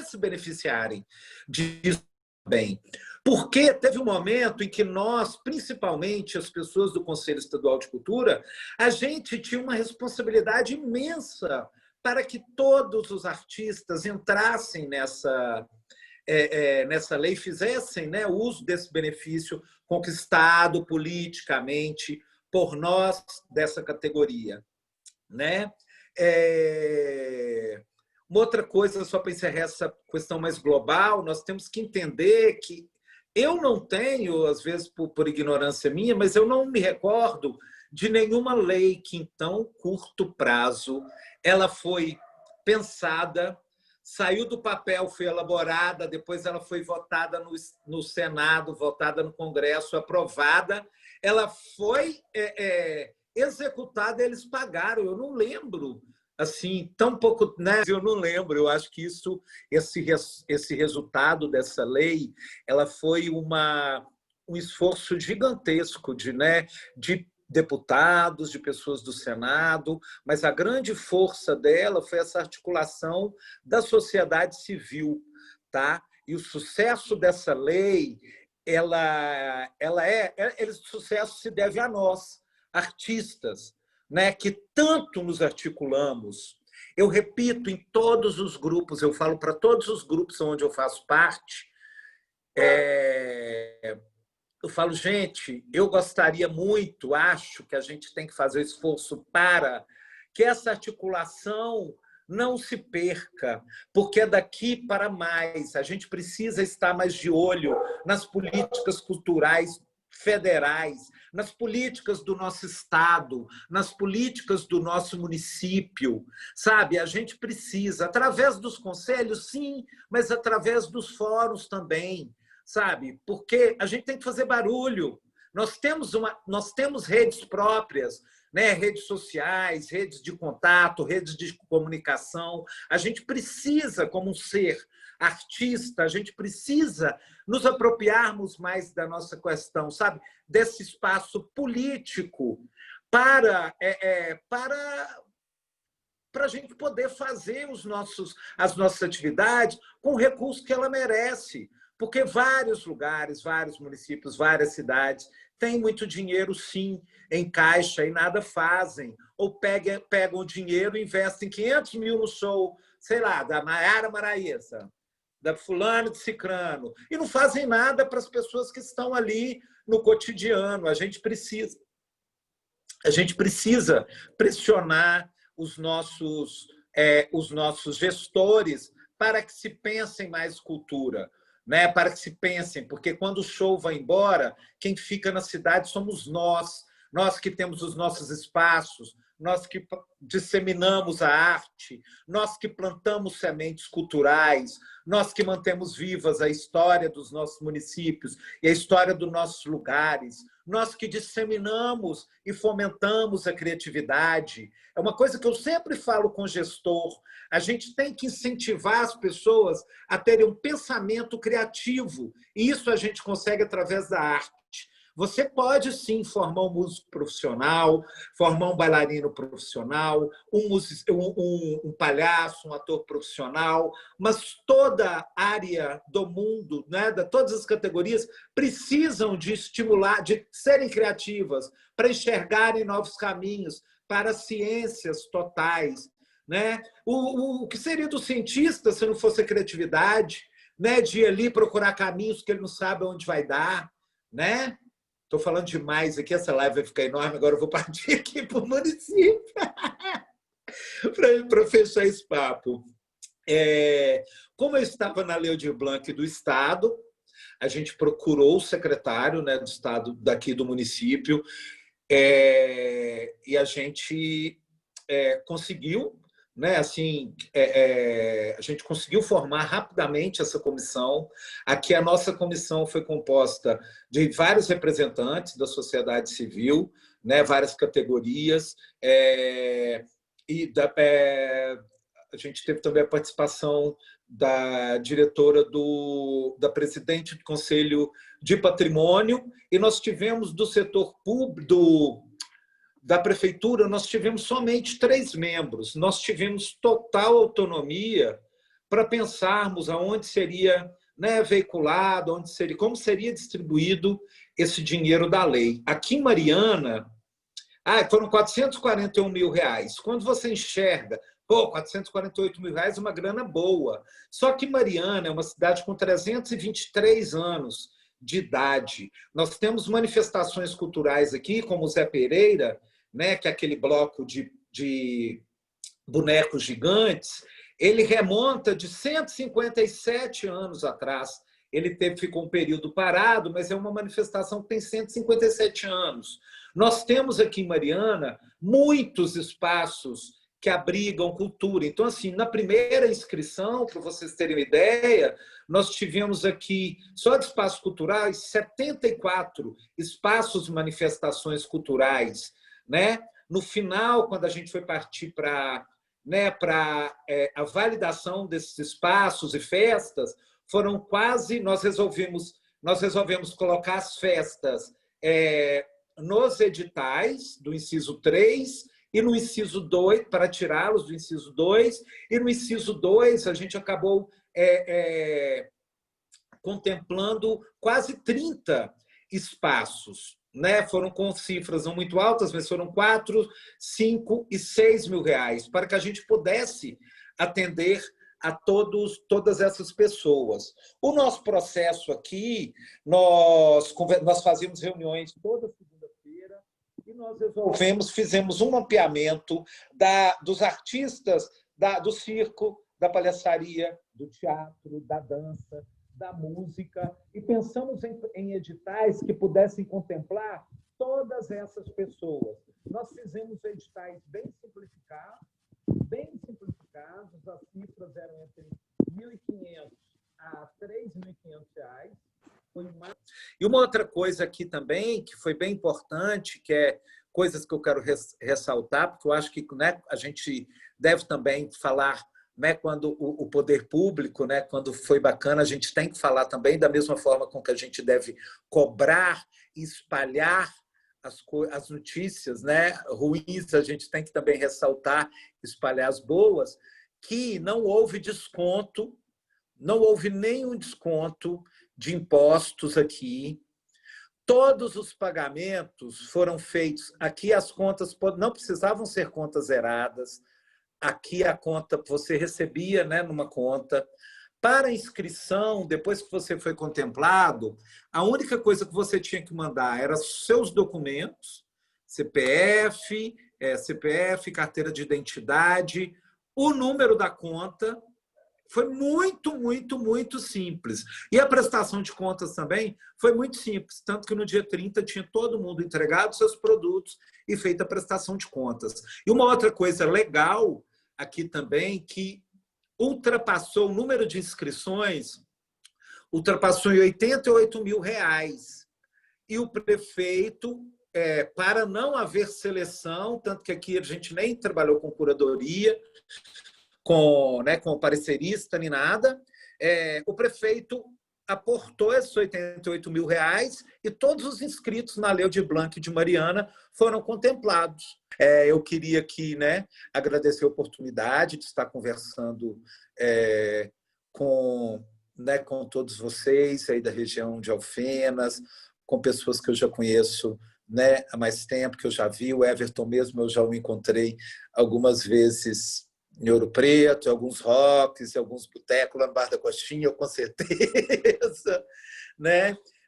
se beneficiarem disso bem. Porque teve um momento em que nós, principalmente as pessoas do Conselho Estadual de Cultura, a gente tinha uma responsabilidade imensa para que todos os artistas entrassem nessa lei, fizessem, né, uso desse benefício conquistado politicamente por nós dessa categoria, né? Uma outra coisa, só para encerrar essa questão mais global, nós temos que entender que eu não tenho, às vezes por ignorância minha, mas eu não me recordo de nenhuma lei que, em tão curto prazo, ela foi pensada, saiu do papel, foi elaborada, depois ela foi votada no Senado, votada no Congresso, aprovada, ela foi executada, eles pagaram. Eu não lembro, assim, tão pouco, né? Eu não lembro. Eu acho que esse resultado dessa lei, ela foi um esforço gigantesco de deputados, de pessoas do Senado, mas a grande força dela foi essa articulação da sociedade civil, tá? E o sucesso dessa lei, esse sucesso se deve a nós, artistas, né, que tanto nos articulamos. Eu repito, em todos os grupos, eu falo para todos os grupos onde eu faço parte, eu falo, gente, eu gostaria muito, acho que a gente tem que fazer o esforço para que essa articulação não se perca, porque é daqui para mais. A gente precisa estar mais de olho nas políticas culturais federais, nas políticas do nosso estado, nas políticas do nosso município, sabe? A gente precisa, através dos conselhos, sim, mas através dos fóruns também, sabe? Porque a gente tem que fazer barulho. Nós temos redes próprias, né? Redes sociais, redes de contato, redes de comunicação. A gente precisa, como um ser artista, a gente precisa nos apropriarmos mais da nossa questão, sabe? Desse espaço político para a gente poder fazer as nossas atividades com o recurso que ela merece. Porque vários lugares, vários municípios, várias cidades têm muito dinheiro, sim, em caixa e nada fazem. Ou pegam o dinheiro e investem 500 mil no show, sei lá, da Maiara Maraíza. da fulano, de cicrano, e não fazem nada para as pessoas que estão ali no cotidiano. A gente precisa pressionar os nossos gestores para que se pense em mais cultura, né? Para que se pensem, porque quando o show vai embora, quem fica na cidade somos nós que temos os nossos espaços, nós que disseminamos a arte, nós que plantamos sementes culturais, nós que mantemos vivas a história dos nossos municípios e a história dos nossos lugares, nós que disseminamos e fomentamos a criatividade. É uma coisa que eu sempre falo com o gestor, a gente tem que incentivar as pessoas a terem um pensamento criativo, e isso a gente consegue através da arte. Você pode, sim, formar um músico profissional, formar um bailarino profissional, um palhaço, um ator profissional, mas toda área do mundo, né, todas as categorias, precisam de estimular, de serem criativas, para enxergarem novos caminhos, para ciências totais. Né? O que seria do cientista se não fosse a criatividade, né, de ir ali procurar caminhos que ele não sabe onde vai dar, né? Estou falando demais aqui, essa live vai ficar enorme, agora eu vou partir aqui para o município para fechar esse papo. Como eu estava na Lei Aldir Blanc do Estado, a gente procurou o secretário, né, do Estado daqui do município, e a gente conseguiu, né, assim, a gente conseguiu formar rapidamente essa comissão. Aqui a nossa comissão foi composta de vários representantes da sociedade civil, né, várias categorias, a gente teve também a participação da diretora da presidente do Conselho de Patrimônio, e nós tivemos do setor público, da prefeitura, nós tivemos somente 3 membros. Nós tivemos total autonomia para pensarmos aonde seria, né, veiculado, como seria distribuído esse dinheiro da lei. Aqui em Mariana, foram R$441 mil. Quando você enxerga, R$448 mil é uma grana boa. Só que Mariana é uma cidade com 323 anos de idade. Nós temos manifestações culturais aqui, como o Zé Pereira, né, que é aquele bloco de bonecos gigantes, ele remonta de 157 anos atrás. Ele ficou um período parado, mas é uma manifestação que tem 157 anos. Nós temos aqui em Mariana muitos espaços que abrigam cultura. Então, assim, na primeira inscrição, para vocês terem uma ideia, nós tivemos aqui, só de espaços culturais, 74 espaços de manifestações culturais. Né? No final, quando a gente foi partir para, né, a validação desses espaços e festas, foram quase... Nós resolvemos colocar as festas nos editais do inciso 3 e no inciso 2, para tirá-los do inciso 2, e no inciso 2 a gente acabou contemplando quase 30 espaços. Né? Foram com cifras não muito altas, mas foram 4, 5 e 6 mil reais, para que a gente pudesse atender a todas essas pessoas. O nosso processo aqui, nós fazíamos reuniões toda segunda-feira e nós fizemos um mapeamento dos artistas do circo, da palhaçaria, do teatro, da dança, da música, e pensamos em editais que pudessem contemplar todas essas pessoas. Nós fizemos editais bem simplificados, as cifras eram entre R$1.500 a R$3.500. E uma outra coisa aqui também, que foi bem importante, que é coisas que eu quero ressaltar, porque eu acho que, né, a gente deve também falar, né, quando o poder público, né, quando foi bacana, a gente tem que falar também da mesma forma com que a gente deve cobrar e espalhar as notícias, né, ruins, a gente tem que também ressaltar, espalhar as boas, que não houve desconto, não houve nenhum desconto de impostos aqui. Todos os pagamentos foram feitos. Aqui as contas não precisavam ser contas zeradas. Aqui a conta você recebia, né, numa conta. Para a inscrição, depois que você foi contemplado, a única coisa que você tinha que mandar era seus documentos, CPF, carteira de identidade, o número da conta. Foi muito, muito, muito simples. E a prestação de contas também foi muito simples, tanto que no dia 30 tinha todo mundo entregado seus produtos e feita a prestação de contas. E uma outra coisa legal aqui também, que ultrapassou o número de inscrições, ultrapassou em R$ 88.000. E o prefeito, para não haver seleção, tanto que aqui a gente nem trabalhou com curadoria, com parecerista, nem nada, o prefeito aportou esses R$ 88.000 e todos os inscritos na Lei Aldir Blanc de Mariana foram contemplados. Eu queria aqui, agradecer a oportunidade de estar conversando com todos vocês aí da região de Alfenas, com pessoas que eu já conheço há mais tempo, que eu já vi. O Everton mesmo, eu já o encontrei algumas vezes em Ouro Preto, em alguns rocks, em alguns botecos lá no Bar da Coxinha, com certeza.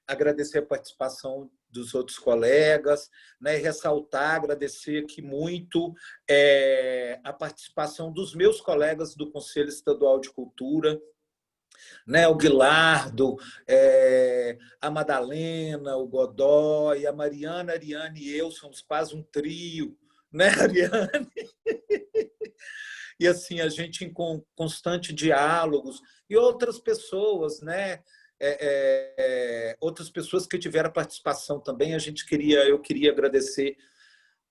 Agradecer a participação dos outros colegas, e ressaltar, agradecer aqui muito a participação dos meus colegas do Conselho Estadual de Cultura, o Guilardo, a Madalena, o Godoy, a Mariana, a Ariane e eu somos quase um trio, Ariane? E assim, a gente em constante diálogos, e outras pessoas, outras pessoas que tiveram participação também, eu queria agradecer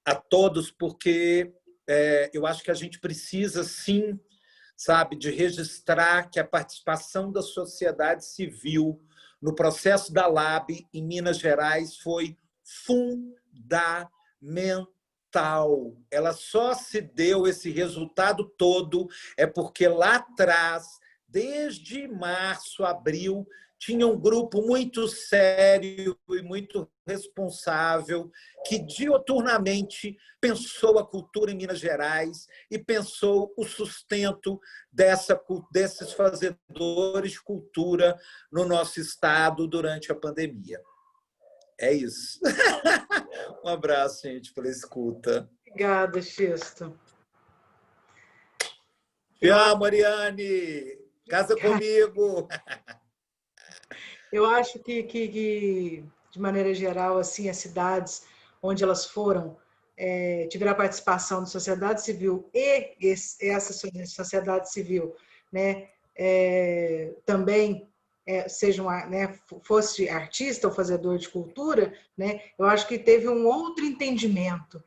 a todos, porque eu acho que a gente precisa, sim, de registrar que a participação da sociedade civil no processo da LAB em Minas Gerais foi fundamental. Ela só se deu esse resultado todo porque lá atrás, desde março, abril, tinha um grupo muito sério e muito responsável que diuturnamente pensou a cultura em Minas Gerais e pensou o sustento desses fazedores de cultura no nosso estado durante a pandemia. É isso. Um abraço, gente, pela escuta. Obrigada, Xisto. Te amo, Mariane! Casa comigo! Eu acho que, de maneira geral, assim, as cidades onde elas foram, tiveram a participação da sociedade civil e essa sociedade civil, também fosse artista ou fazedor de cultura, eu acho que teve um outro entendimento,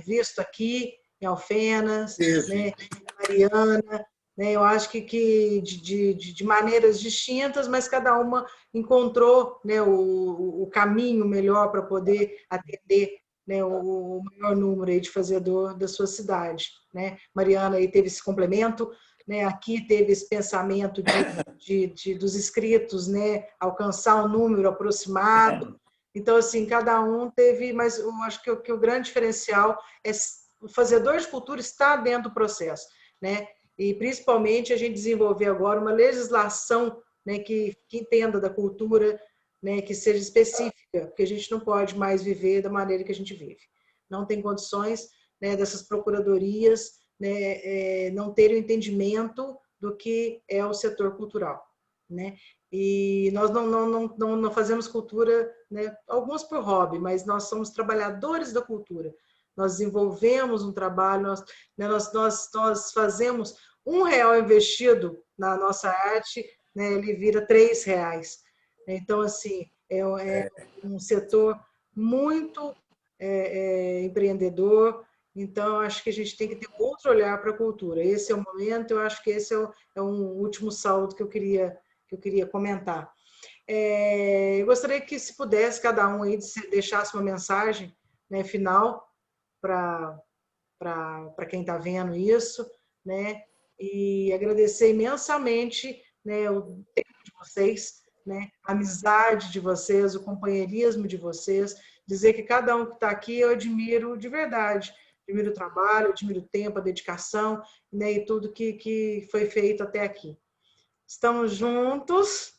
visto aqui em Alfenas, em Mariana. Eu acho que de maneiras distintas, mas cada uma encontrou o caminho melhor para poder atender o maior número aí de fazedor da sua cidade. Mariana aí teve esse complemento, aqui teve esse pensamento dos inscritos alcançar um número aproximado. Então, assim, cada um teve, mas eu acho que o grande diferencial é o fazedor de cultura estar dentro do processo, E, principalmente, a gente desenvolver agora uma legislação que entenda da cultura, que seja específica, porque a gente não pode mais viver da maneira que a gente vive. Não tem condições dessas procuradorias não terem o entendimento do que é o setor cultural. E nós não fazemos cultura, alguns por hobby, mas nós somos trabalhadores da cultura. Nós desenvolvemos um trabalho, nós fazemos R$1 investido na nossa arte, ele vira R$3. Então, assim, é um setor muito empreendedor. Então, acho que a gente tem que ter outro olhar para a cultura. Esse é o momento, eu acho que esse é um último saldo que eu queria comentar. Eu gostaria que, se pudesse, cada um aí deixasse uma mensagem final para quem está vendo isso, e agradecer imensamente o tempo de vocês, a amizade de vocês, o companheirismo de vocês, dizer que cada um que está aqui eu admiro de verdade, admiro o trabalho, admiro o tempo, a dedicação, e tudo que foi feito até aqui. estamos juntos,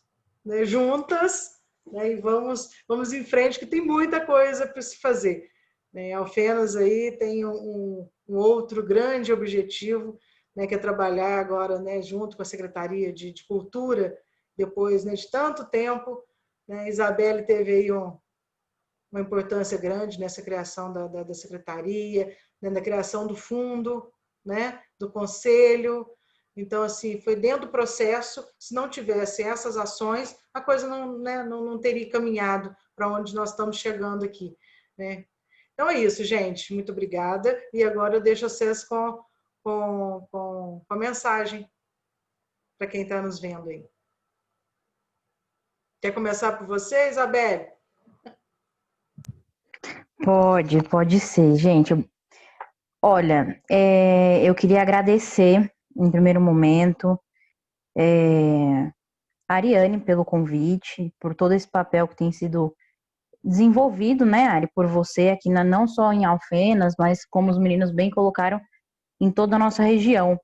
né, juntas, né, e vamos em frente, que tem muita coisa para se fazer. Né? Alfenas aí tem um outro grande objetivo, né, que é trabalhar agora, né, junto com a Secretaria de Cultura, depois, né, de tanto tempo. Né, Isabelle teve aí uma importância grande nessa criação da secretaria, né, na criação do fundo, né, do conselho. Então, assim, foi dentro do processo. Se não tivesse essas ações, a coisa não, né, não teria caminhado para onde nós estamos chegando aqui. Né? Então é isso, gente. Muito obrigada. E agora eu deixo vocês com a mensagem para quem está nos vendo aí. Quer começar por você, Isabelle? Pode ser, gente. Olha, eu queria agradecer, em primeiro momento, a Ariane pelo convite, por todo esse papel que tem sido desenvolvido, né, Ari, por você aqui, não só em Alfenas, mas como os meninos bem colocaram, em toda a nossa região.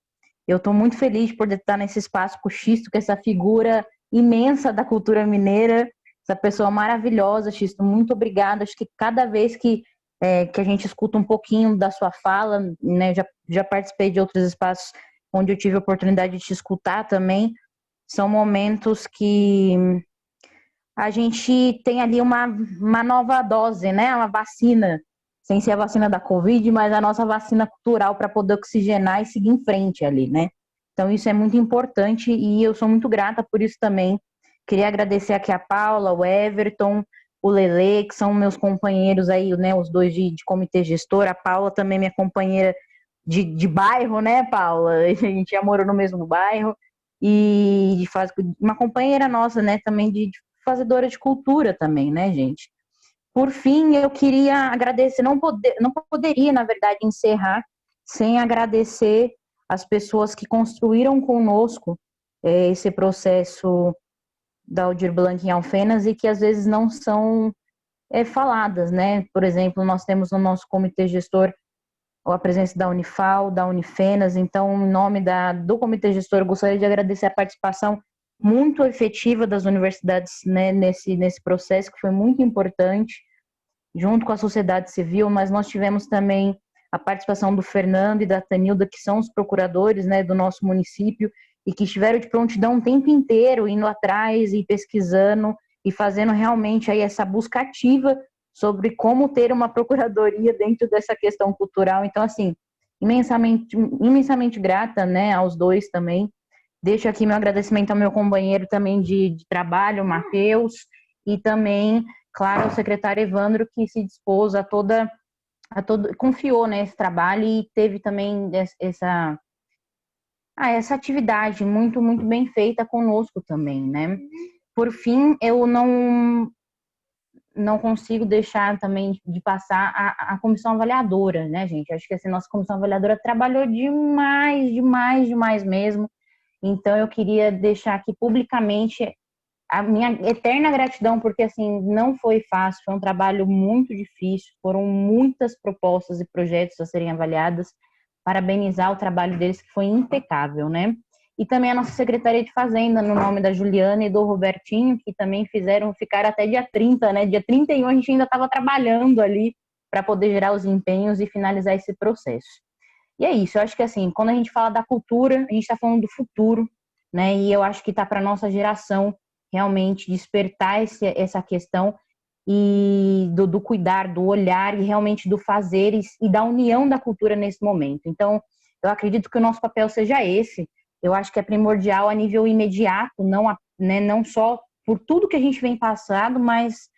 Eu estou muito feliz por estar nesse espaço com o Xisto, com essa figura imensa da cultura mineira, essa pessoa maravilhosa, Xisto, muito obrigada. Acho que cada vez que a gente escuta um pouquinho da sua fala, né, já participei de outros espaços onde eu tive a oportunidade de te escutar também, são momentos que a gente tem ali uma nova dose, né, uma vacina, sem ser a vacina da Covid, mas a nossa vacina cultural para poder oxigenar e seguir em frente ali, né? Então isso é muito importante e eu sou muito grata por isso também. Queria agradecer aqui a Paula, o Everton, o Lele, que são meus companheiros aí, né, os dois de comitê gestor. A Paula também minha companheira de bairro, né, Paula? A gente já morou no mesmo bairro. E uma companheira nossa, né, também de fazedora de cultura também, né, gente? Por fim, eu queria agradecer, não poderia, na verdade, encerrar sem agradecer as pessoas que construíram conosco esse processo da Aldir Blanc em Alfenas e que às vezes não são faladas, né? Por exemplo, nós temos no nosso comitê gestor a presença da Unifal, da Unifenas, então, em nome do comitê gestor, eu gostaria de agradecer a participação muito efetiva das universidades, né, nesse processo, que foi muito importante, junto com a sociedade civil, mas nós tivemos também a participação do Fernando e da Tanilda, que são os procuradores, né, do nosso município, e que estiveram de prontidão o tempo inteiro, indo atrás e pesquisando, e fazendo realmente aí essa busca ativa sobre como ter uma procuradoria dentro dessa questão cultural. Então, assim, imensamente grata, né, aos dois também. Deixo aqui meu agradecimento ao meu companheiro também de trabalho, Matheus, e também, claro, ao secretário Evandro, que se dispôs confiou nesse trabalho e teve também essa atividade muito, muito bem feita conosco também, né? Por fim, eu não consigo deixar também de passar a comissão avaliadora, né, gente? Acho que assim, nossa comissão avaliadora trabalhou demais mesmo. Então, eu queria deixar aqui publicamente a minha eterna gratidão, porque assim, não foi fácil, foi um trabalho muito difícil, foram muitas propostas e projetos a serem avaliadas. Parabenizar o trabalho deles, que foi impecável, né? E também a nossa Secretaria de Fazenda, no nome da Juliana e do Robertinho, que também ficar até dia 30, né? Dia 31 a gente ainda estava trabalhando ali para poder gerar os empenhos e finalizar esse processo. E é isso, eu acho que assim, quando a gente fala da cultura, a gente está falando do futuro, né? E eu acho que está para a nossa geração realmente despertar essa questão e do cuidar, do olhar e realmente do fazer e da união da cultura nesse momento. Então, eu acredito que o nosso papel seja esse. Eu acho que é primordial a nível imediato, não só por tudo que a gente vem passando, mas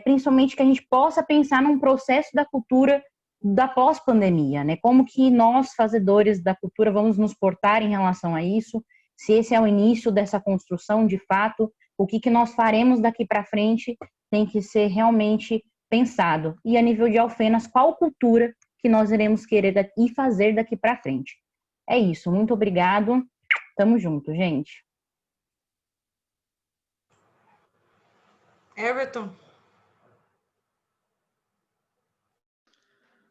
principalmente que a gente possa pensar num processo da cultura da pós-pandemia, né? Como que nós, fazedores da cultura, vamos nos portar em relação a isso? Se esse é o início dessa construção, de fato, o que nós faremos daqui para frente tem que ser realmente pensado. E a nível de Alfenas, qual cultura que nós iremos querer e fazer daqui para frente? É isso, muito obrigado. Tamo junto, gente. Everton.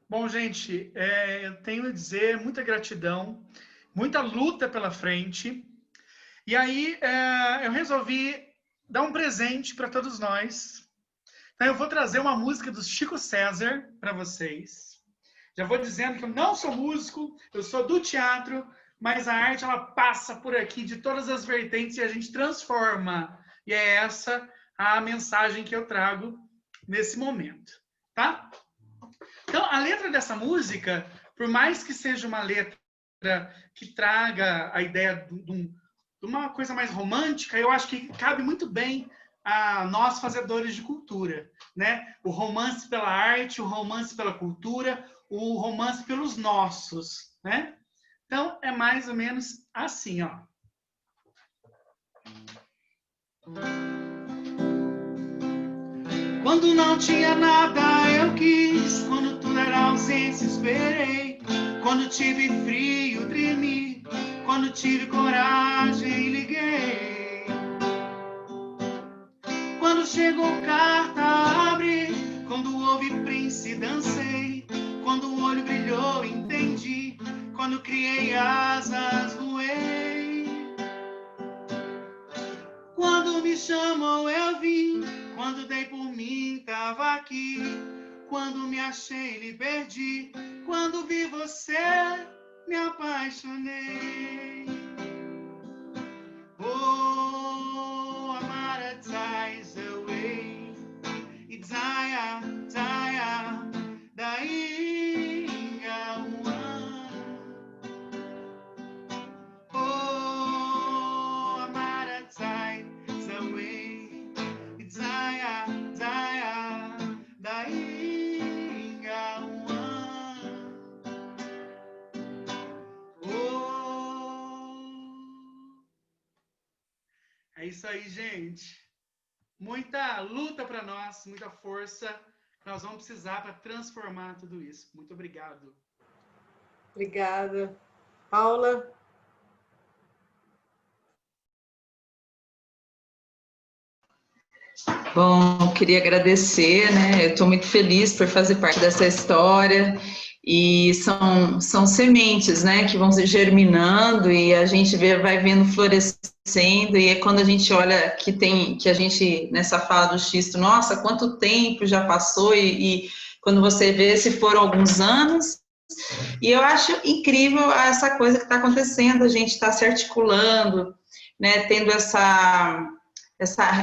Bom, gente, eu tenho a dizer muita gratidão, muita luta pela frente. E aí eu resolvi dar um presente para todos nós. Então eu vou trazer uma música do Chico César para vocês. Já vou dizendo que eu não sou músico, eu sou do teatro, mas a arte ela passa por aqui de todas as vertentes e a gente transforma. E é essa a mensagem que eu trago nesse momento, tá? Então, a letra dessa música, por mais que seja uma letra que traga a ideia de uma coisa mais romântica, eu acho que cabe muito bem a nós fazedores de cultura, né? O romance pela arte, o romance pela cultura, o romance pelos nossos, né? Então, é mais ou menos assim, ó. Quando não tinha nada, eu quis. Quando tudo era ausência, esperei. Quando tive frio, tremi. Quando tive coragem, liguei. Quando chegou carta, abri. Quando houve Prince, dancei. Quando o olho brilhou, entendi. Quando criei asas, voei. Quando me chamou, eu vim. Quando dei por mim, tava aqui. Quando me achei, lhe perdi. Quando vi você, me apaixonei. Oh, Amara dies away. Itzaya, Zaya, Dainga, oh, Amara dies away. Itzaya, Zaya, Dainga, é isso aí, gente. Muita luta para nós, muita força que nós vamos precisar para transformar tudo isso. Muito obrigado. Obrigada. Paula? Bom, queria agradecer, né? Eu estou muito feliz por fazer parte dessa história e são sementes, né, que vão se germinando e a gente vai vendo florescendo e é quando a gente olha que a gente, nessa fala do xisto, nossa, quanto tempo já passou e quando você vê se foram alguns anos, e eu acho incrível essa coisa que está acontecendo, a gente está se articulando, né, tendo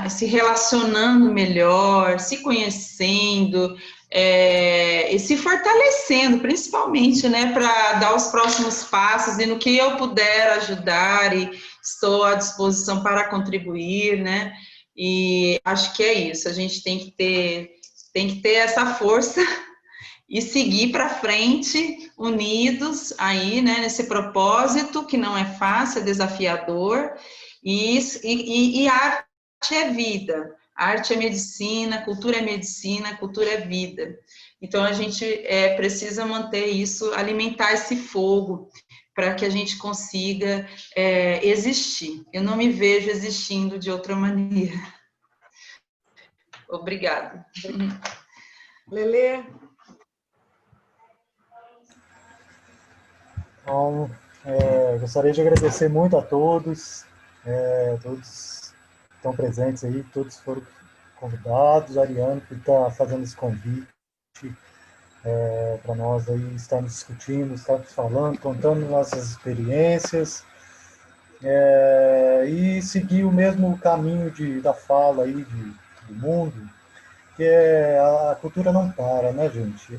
se relacionando melhor, se conhecendo, e se fortalecendo, principalmente, né, para dar os próximos passos e no que eu puder ajudar e estou à disposição para contribuir, né, e acho que é isso, a gente tem que ter essa força e seguir para frente, unidos aí, né, nesse propósito que não é fácil, é desafiador, e arte é vida, arte é medicina, cultura é vida. Então, a gente precisa manter isso, alimentar esse fogo, para que a gente consiga existir. Eu não me vejo existindo de outra maneira. Obrigada. Lelê? Então, gostaria de agradecer muito a todos, todos estão presentes aí, todos foram convidados, a Ariane por estar fazendo esse convite para nós aí estarmos discutindo, estarmos falando, contando nossas experiências e seguir o mesmo caminho da fala aí do mundo, que a cultura não para, né, gente?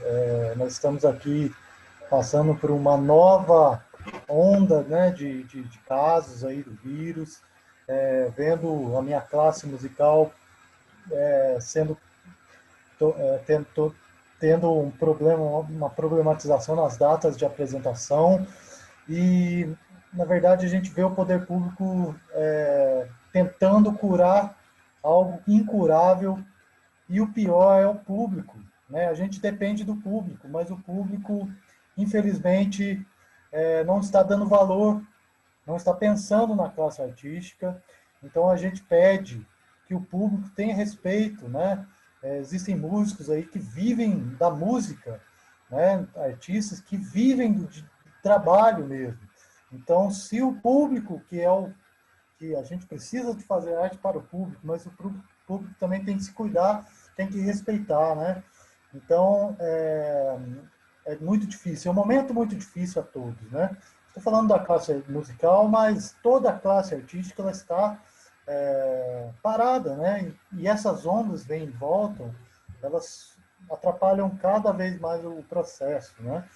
Nós estamos aqui passando por uma nova onda, né, de casos aí do vírus, vendo a minha classe musical tendo um problema, uma problematização nas datas de apresentação e, na verdade, a gente vê o poder público tentando curar algo incurável e o pior é o público, né? A gente depende do público, mas o público, infelizmente, não está dando valor, não está pensando na classe artística. Então, a gente pede que o público tenha respeito, né? Existem músicos aí que vivem da música, né? Artistas que vivem do trabalho mesmo. Então, se o público, que é que a gente precisa de fazer arte para o público, mas o público também tem que se cuidar, tem que respeitar, né? Então, é muito difícil, é um momento muito difícil a todos, né? Estou falando da classe musical, mas toda a classe artística ela está parada, né? E essas ondas vêm e voltam, elas atrapalham cada vez mais o processo, né?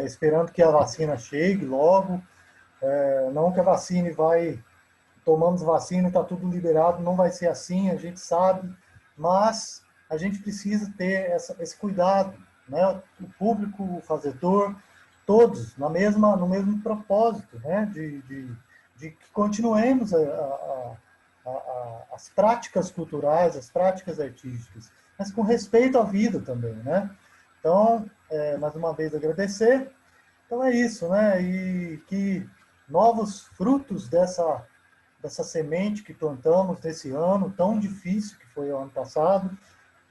Esperando que a vacina chegue logo, não que a vacina tomamos vacina, está tudo liberado, não vai ser assim, a gente sabe, mas a gente precisa ter esse cuidado, né? O público, o fazedor, todos no mesmo propósito, né? De que continuemos as práticas culturais, as práticas artísticas, mas com respeito à vida também, né? Então, mais uma vez agradecer. Então é isso, né? E que novos frutos dessa semente que plantamos nesse ano tão difícil que foi o ano passado,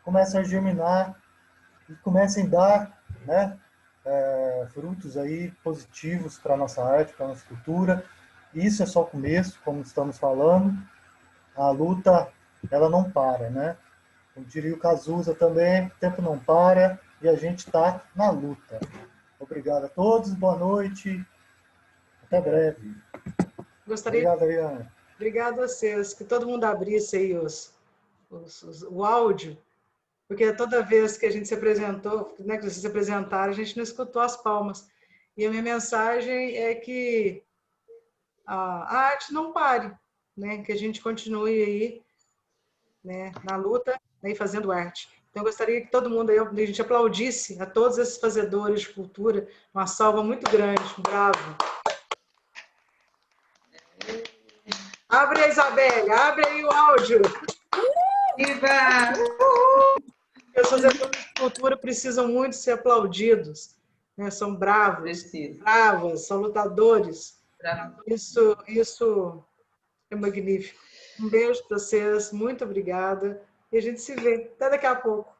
comecem a germinar e comecem a dar, né, frutos aí positivos para a nossa arte, para a nossa cultura. Isso é só o começo, como estamos falando. A luta, ela não para, né? Como diria o Cazuza também, o tempo não para e a gente está na luta. Obrigado a todos, boa noite, até breve. Obrigado, Ariana. Obrigado a vocês, que todo mundo abrisse aí o áudio, porque toda vez que a gente se apresentou, né, que vocês se apresentaram, a gente não escutou as palmas. E a minha mensagem é que a arte não pare, né, que a gente continue aí, né, na luta, né, e fazendo arte. Então, eu gostaria que todo mundo aí, a gente aplaudisse a todos esses fazedores de cultura, uma salva muito grande, bravo. Abre a Isabelle, abre aí o áudio. Viva! Os fazedores de cultura precisam muito ser aplaudidos, né? São bravos, bravas, são lutadores. Isso é magnífico. Um beijo para vocês, muito obrigada. E a gente se vê. Até daqui a pouco.